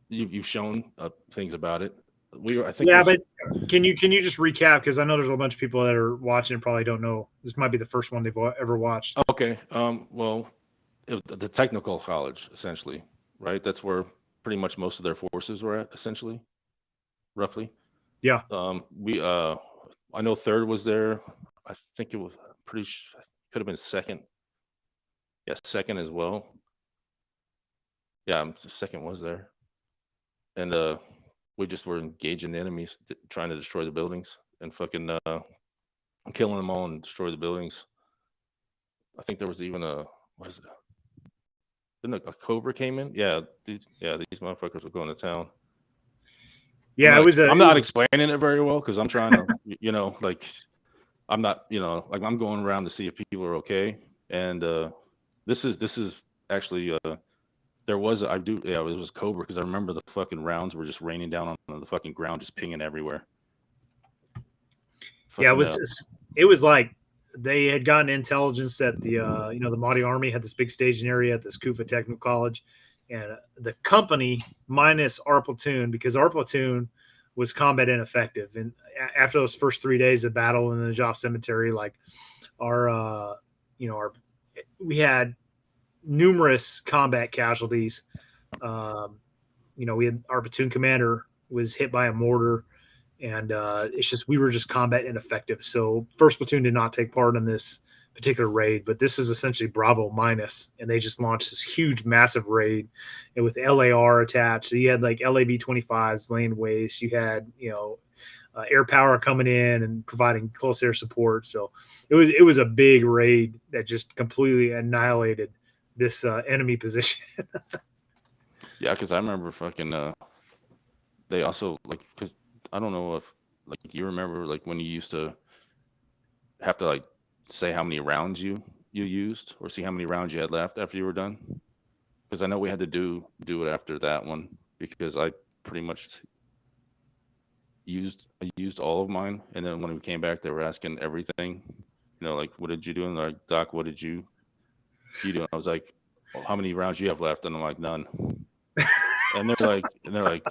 you've shown things about it. But can you just recap? Because I know there's a bunch of people that are watching and probably don't know. This might be the first one they've ever watched. Okay. Well, the technical college, essentially, right? That's where pretty much most of their forces were at, essentially, roughly. Yeah. I know third was there. I think it was could have been second. Yeah, second as well. Yeah, second was there, and we just were engaging the enemies, trying to destroy the buildings and fucking killing them all and destroy the buildings. I think there was even didn't a Cobra came in? Yeah, these motherfuckers were going to town. Yeah, I'm not explaining it very well because I'm trying to, like, I'm not, like I'm going around to see if people are okay. And this is actually it was Cobra because I remember the fucking rounds were just raining down on the fucking ground, just pinging everywhere. Yeah, it was like they had gotten intelligence that the the Mahdi Army had this big staging area at this Kufa Technical College, and the company minus our platoon, because our platoon was combat ineffective, and after those first 3 days of battle in the Najaf Cemetery, like we had numerous combat casualties. We had our platoon commander was hit by a mortar. And we were just combat ineffective. So first platoon did not take part in this particular raid, but this is essentially Bravo minus, and they just launched this huge, massive raid, and with LAR attached. So you had like LAV-25s laying waste. You had air power coming in and providing close air support. So it was a big raid that just completely annihilated this enemy position. Yeah, because I remember fucking. They also like because I don't know if like you remember like when you used to have to like say how many rounds you used or see how many rounds you had left after you were done. Because I know we had to do it after that one because I pretty much used all of mine, and then when we came back, they were asking everything. Like what did you do? And they're like, Doc, what did you do? And I was like, well, how many rounds you have left? And I'm like, none. And they're like,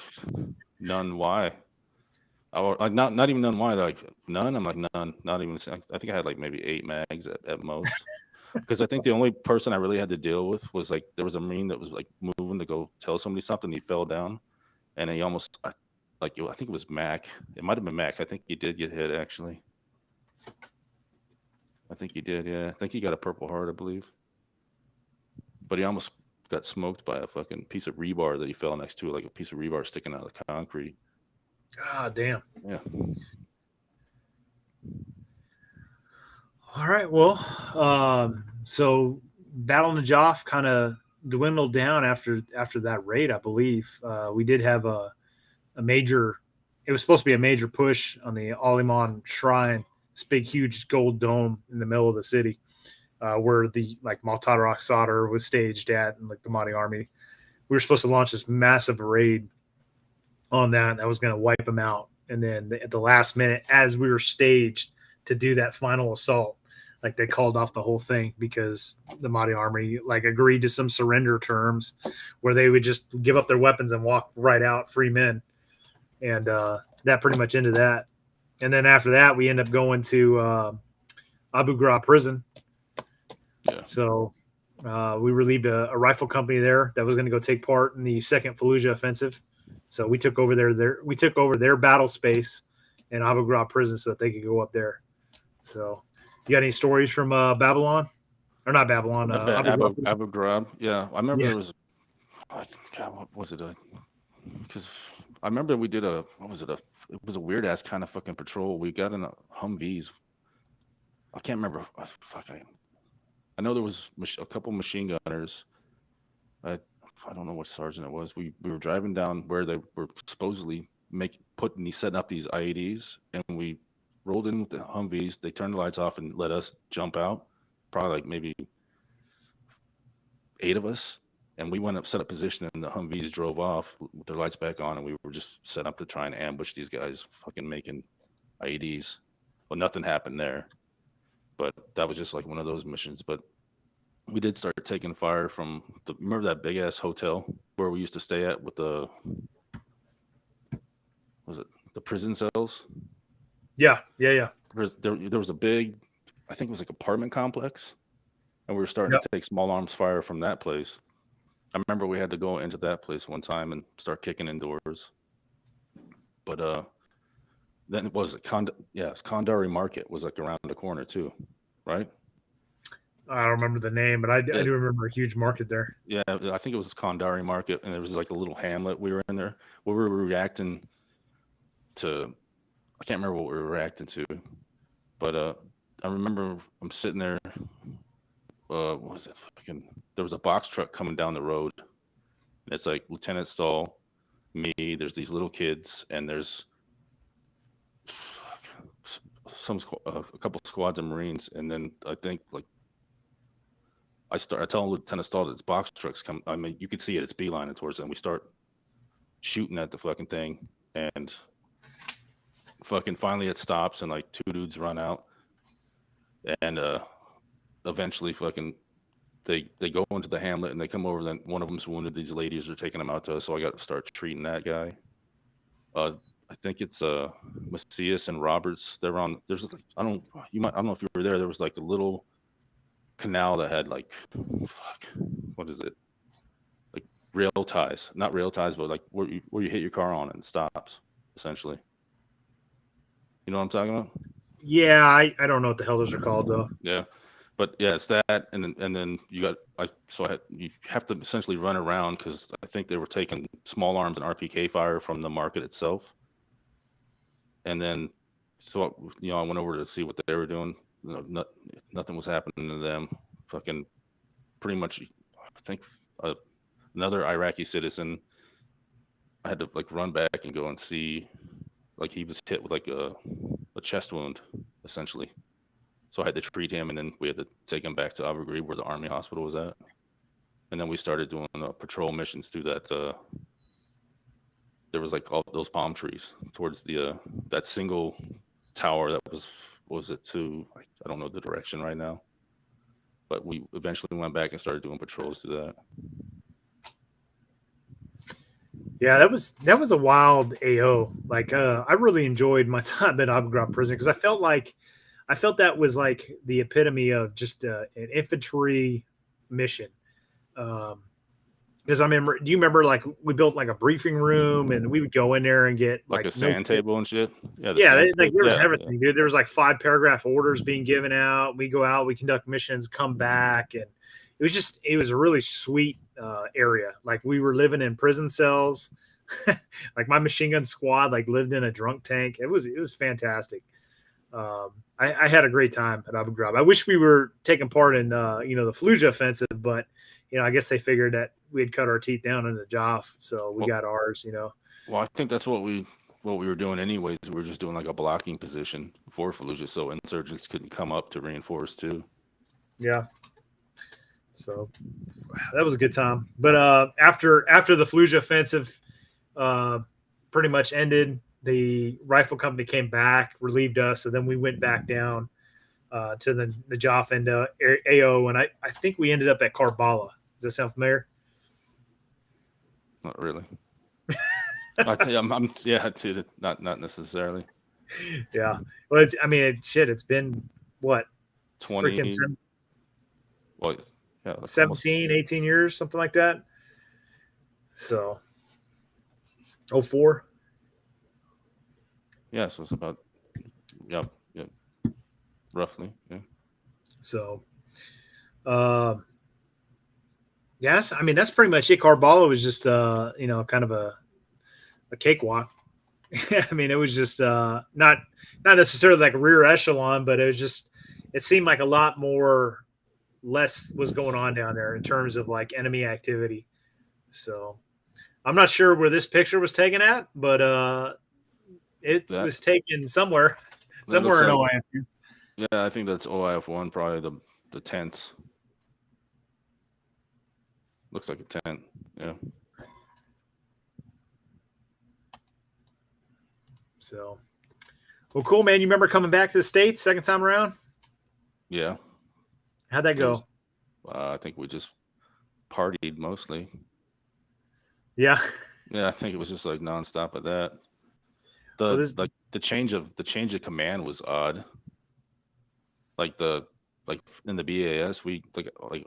none. Why? Or like not even none. Why? They're like none. I'm like none. Not even. I think I had like maybe 8 mags at most. Because I think the only person I really had to deal with was like there was a Marine that was like moving to go tell somebody something. He fell down, and he almost I think it was Mac. It might have been Mac. I think he did get hit actually. I think he did. Yeah, I think he got a Purple Heart, I believe. But he almost got smoked by a fucking piece of rebar that he fell next to, like a piece of rebar sticking out of the concrete. Ah, damn. Yeah. All right. Well, so Battle Najaf kind of dwindled down after that raid, I believe. We did have a major. It was supposed to be a major push on the Aliman Shrine, this big, huge gold dome in the middle of the city, where the like Maltadar Sadr was staged at, and like the Mahdi army. We were supposed to launch this massive raid on that was going to wipe them out. And then at the last minute, as we were staged to do that final assault, like they called off the whole thing because the Mahdi army like agreed to some surrender terms where they would just give up their weapons and walk right out, free men. And that pretty much ended that. And then after that, we end up going to Abu Ghraib prison. Yeah. So we relieved a rifle company there that was going to go take part in the second Fallujah offensive. So we took over their battle space in Abu Ghraib prison so that they could go up there. So you got any stories from Babylon? Or not Babylon, Abu Ghraib. Yeah, I remember Yeah. there was. God, what was it? Because I remember we did it was a weird ass kind of fucking patrol. We got in a Humvees. I can't remember. I know there was a couple machine gunners. I don't know what sergeant it was. We were driving down where they were supposedly setting up these IEDs, and we rolled in with the Humvees. They turned the lights off and let us jump out. Probably like maybe 8 of us, and we went up, set up position, and the Humvees drove off with their lights back on, and we were just set up to try and ambush these guys fucking making IEDs. Well, nothing happened there, but that was just like one of those missions. But we did start taking fire from remember that big ass hotel where we used to stay at with the prison cells? Yeah. There was a big, I think it was like apartment complex, and we were starting to take small arms fire from that place. I remember we had to go into that place one time and start kicking in doors. But then it was Kandari Market was like around the corner too, right? I don't remember the name, but I do remember a huge market there. Yeah, I think it was Kandari Market, and it was like a little hamlet we were in there where we were reacting to. I can't remember what we were reacting to, but I remember I'm sitting there. What was it? There was a box truck coming down the road, and it's like Lieutenant Stahl, me. There's these little kids, and there's a couple squads of Marines, and then I think like. I tell Lieutenant Stahl that this box truck's come. I mean, you could see it. It's beelining towards it. And we start shooting at the fucking thing, and fucking finally it stops, and like 2 dudes run out, and eventually fucking they go into the hamlet, and they come over. Then one of them's wounded. These ladies are taking him out to us, so I got to start treating that guy. I think it's Macias and Roberts. They're on. I don't know if you were there. There was like a little canal that had like what is it, like rail ties, not rail ties, but like where you hit your car on and it stops essentially. You know what I'm talking about? Yeah, I don't know what the hell those are called though. Yeah, But yeah, it's that, and then you have to essentially run around because I think they were taking small arms and RPK fire from the market itself, and then I went over to see what they were doing. Nothing was happening to them. Fucking pretty much, I think another Iraqi citizen. I had to like run back and go and see, like he was hit with like a chest wound, essentially. So I had to treat him, and then we had to take him back to Abu Ghraib where the army hospital was at. And then we started doing patrol missions through that. There was like all those palm trees towards the that single tower that was, what was it, I don't know the direction right now. But we eventually went back and started doing patrols through that. Yeah, that was a wild AO. Like I really enjoyed my time at Abu Ghraib prison because I felt that was like the epitome of just an infantry mission. Because I remember, do you remember like we built like a briefing room and we would go in there and get like a sand table and shit? Yeah, there was everything, dude. There was like 5-paragraph orders being given out. We go out, we conduct missions, come back, and it was a really sweet area. Like we were living in prison cells. Like my machine gun squad like lived in a drunk tank. It was fantastic. I had a great time at Abu Ghraib. I wish we were taking part in the Fallujah offensive, but I guess they figured that we had cut our teeth down in the Joff, so we got ours. Well, I think that's what we were doing anyways. We were just doing like a blocking position for Fallujah, so insurgents couldn't come up to reinforce too. Yeah. So that was a good time. But after the Fallujah offensive pretty much ended, the rifle company came back, relieved us, and then we went back down to the Joff and AO, and I think we ended up at Karbala. Does that sound familiar? Not really. I'm too. Not necessarily. Yeah. Well, it's been what? 20. Well, yeah, 17, 18 years, something like that. So, 04. Yeah, so it's about, yeah, roughly, yeah. So, yes, that's pretty much it. Karbala was just, kind of a cakewalk. It was just not necessarily like a rear echelon, but it seemed like a lot less was going on down there in terms of like enemy activity. So I'm not sure where this picture was taken at, but was taken somewhere in OIF. Yeah, I think that's OIF1, probably the tents. Looks like a tent, yeah. So, well, cool, man. You remember coming back to the States second time around? Yeah. How'd that go? I think we just partied mostly. Yeah. Yeah, I think it was just like nonstop of that. The change of command was odd. Like in the BAS, we like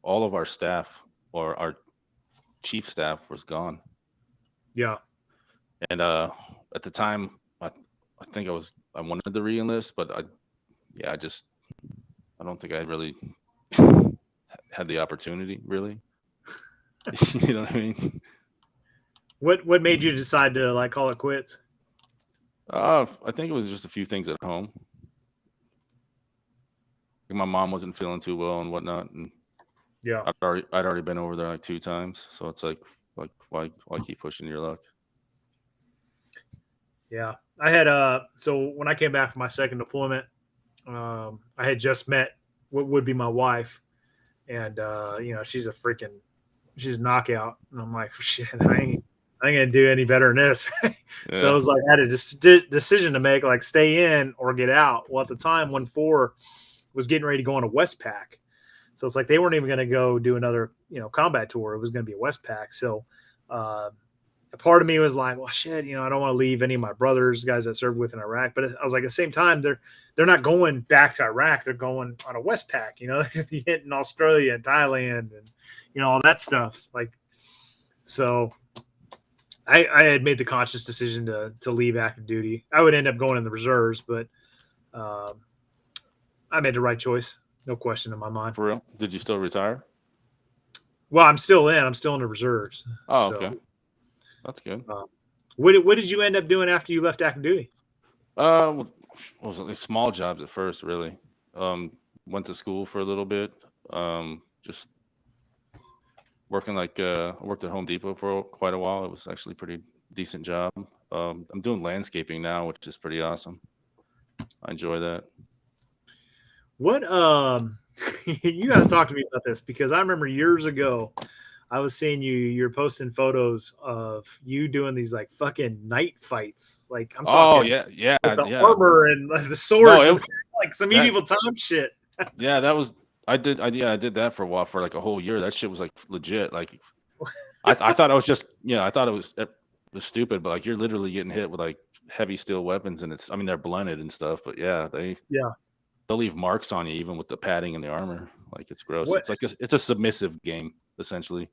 all of our staff, or our chief staff, was gone. Yeah. And at the time, I think I wanted to re-enlist, but I don't think I really had the opportunity, really. You know what I mean? What made you decide to like call it quits? I think it was just a few things at home. My mom wasn't feeling too well and whatnot, and yeah, I'd already been over there like 2 times, so it's like why keep pushing your luck? Yeah, I had so when I came back from my second deployment, I had just met what would be my wife, and she's a knockout, and I'm like, shit, I ain't gonna do any better than this. Yeah. So it was like I had a decision to make, like stay in or get out. Well, at the time, 1-4 was getting ready to go on a Westpac, so it's like they weren't even going to go do another combat tour. It was going to be a Westpac. So a part of me was like, well, shit, I don't want to leave any of my brothers, guys that served with in Iraq. But I was like, at the same time, they're not going back to Iraq. They're going on a Westpac. They're going to be hitting Australia and Thailand and all that stuff. Like, so I had made the conscious decision to leave active duty. I would end up going in the reserves, but I made the right choice. No question in my mind. For real? Did you still retire? Well, I'm still in the reserves. Oh, So, okay. That's good. what did you end up doing after you left active duty? What was it? Small jobs at first, really. Um, Went to school for a little bit. Just working I worked at Home Depot for quite a while. It was actually a pretty decent job. I'm doing landscaping now, which is pretty awesome. I enjoy that. What you got to talk to me about this because I remember years ago I was seeing you're posting photos of you doing these like fucking night fights. Like I'm Oh talking yeah, yeah, with the yeah. armor and like, the No, swords and it like some that medieval time shit. yeah, that was I did that for a while for like a whole year. That shit was like legit. Like I thought I was just I thought it was stupid, but like you're literally getting hit with like heavy steel weapons, and I mean they're blunted and stuff, but yeah, Yeah. they'll leave marks on you even with the padding and the armor. Like it's gross. What? It's like it's a submissive game essentially.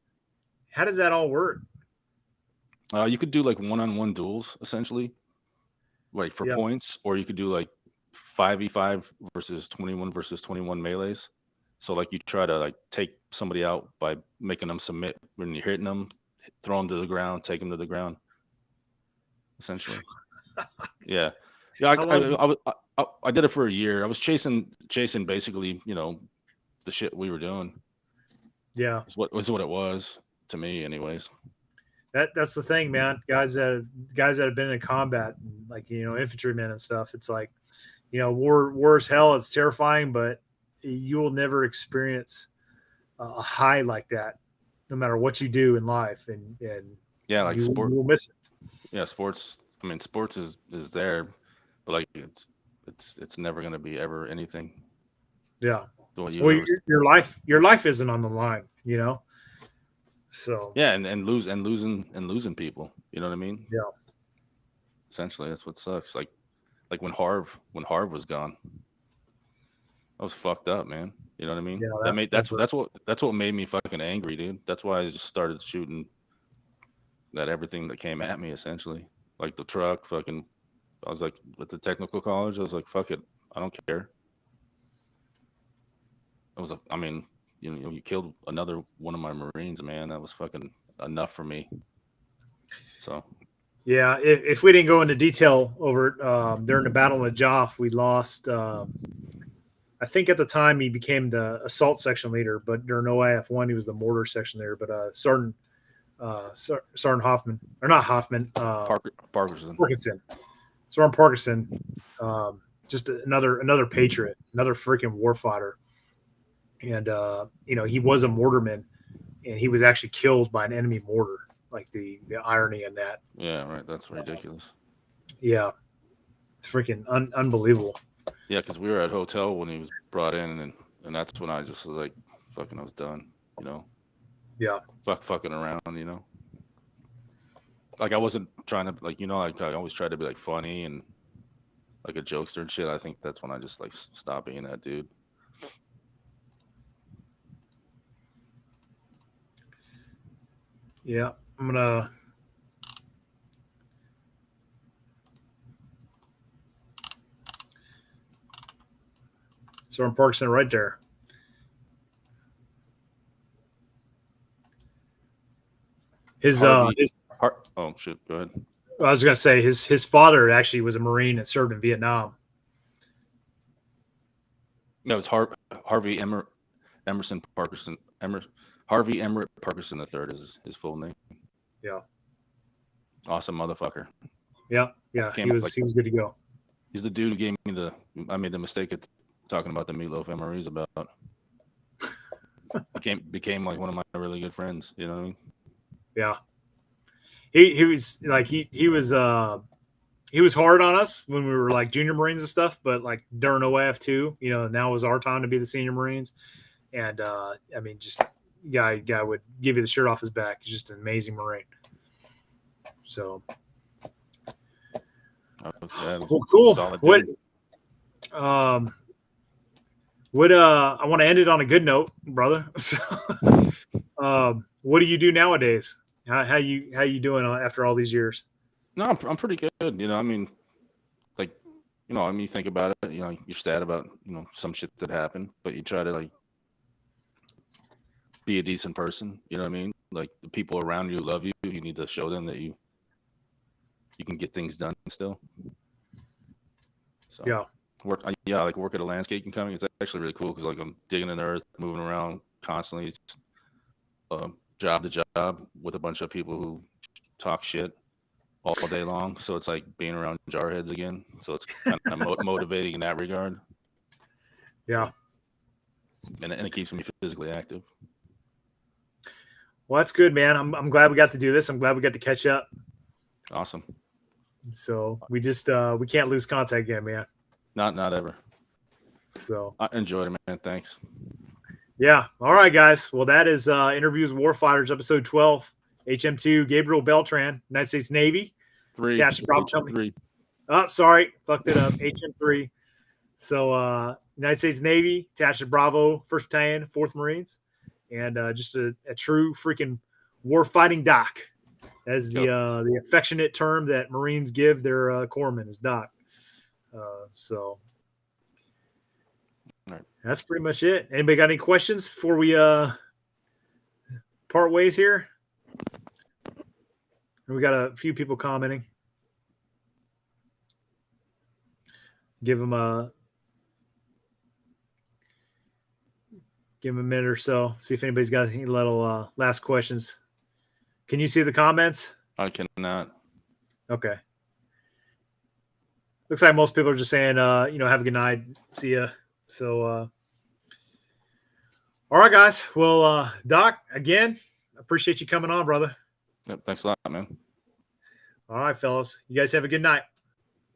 How does that all work? You could do like one-on-one duels essentially, like for Yeah. points, or you could do like 5v5 versus 21 melees. So like you try to like take somebody out by making them submit when you're hitting them, throw them to the ground, take them to the ground, essentially. Yeah, yeah. How long? I did it for a year. I was chasing basically, the shit we were doing. Yeah. Is what it was to me, anyways. That's the thing, man. Guys that have been in combat, like infantrymen and stuff. It's like war is hell. It's terrifying, but you will never experience a high like that, no matter what you do in life, and Yeah, like you will miss it. yeah, sports. I mean, sports is there, but like it's never gonna be ever anything Yeah. to what you Well, ever. your life isn't on the line, So Yeah, and losing people. You know what I mean? yeah, Essentially, that's what sucks. Like when Harv was gone, I was fucked up, man. You know what I mean? yeah, That made that's right. that's what made me fucking angry, dude. That's why I just started shooting at everything that came at me, essentially. Like the truck, fucking. I was like, with the technical college, I was like, fuck it, I don't care. I mean, you killed another one of my Marines, man. That was fucking enough for me. So Yeah, if we didn't go into detail over it during the battle of Joff, we lost. I think at the time he became the assault section leader, but during OIF1 he was the mortar section leader. But Sergeant Hoffman, or not Hoffman, Parkerson. Parkinson, Sergeant Parkinson, just another patriot, another freaking warfighter, and he was a mortarman, and he was actually killed by an enemy mortar. Like the irony in that. Yeah, right. That's ridiculous. Yeah, freaking unbelievable. Yeah, because we were at hotel when he was brought in, and that's when I just was like, fucking, I was done. Yeah, Fucking around. Like I wasn't trying to like I always tried to be like funny and like a jokester and shit. I think that's when I just like stopped being that dude. yeah. I'm gonna. Sergeant Parkinson right there. His Harvey. his Oh shit. Go ahead. I was gonna say his father actually was a Marine and served in Vietnam. No, it's Harvey Emerson Parkerson. Harvey Emmerich Parkerson III is his full name. Yeah, Awesome motherfucker. yeah. He was good to go. He's the dude who gave me I made the mistake of talking about the meatloaf MREs about. became like one of my really good friends. You know what I mean? Yeah, he was like he was hard on us when we were like junior Marines and stuff, but like during OIF2, now was our time to be the senior Marines, and I mean, just guy would give you the shirt off his back. He's just an amazing Marine. So, well, cool. I want to end it on a good note, brother. So, what do you do nowadays? How you doing after all these years? No, I'm pretty good. I mean, like, you know, I mean, you think about it, you know, you're sad about, you know, some shit that happened, but you try to like be a decent person. You know what I mean? Like the people around you love you. You need to show them that you can get things done still. So Yeah. like work at a landscaping company. It's actually really cool because like I'm digging in the earth, moving around constantly, job to job with a bunch of people who talk shit all day long. So it's like being around jarheads again. So it's kind of motivating in that regard. Yeah. So, and it keeps me physically active. Well, that's good, man. I'm glad we got to do this. I'm glad we got to catch up. Awesome. So we just we can't lose contact again, man. Not ever. So I enjoyed it, man. Thanks. Yeah. All right, guys. Well, that is Interviews with Warfighters, episode 12. HM2 Gabriel Beltran, United States Navy. Attached Bravo Company. Oh, sorry. Fucked it up. HM3. So United States Navy, attached to Bravo, 1st Battalion, 4th Marines. And just a true freaking warfighting doc. As the affectionate term that Marines give their corpsman is doc. So right. That's pretty much it. Anybody got any questions before we part ways here? We got a few people commenting. Give them a minute or so. See if anybody's got any little last questions. Can you see the comments? I cannot. Okay. Looks like most people are just saying, have a good night. See ya. So, all right, guys. Well, Doc, again, appreciate you coming on, brother. Yep, thanks a lot, man. All right, fellas. You guys have a good night.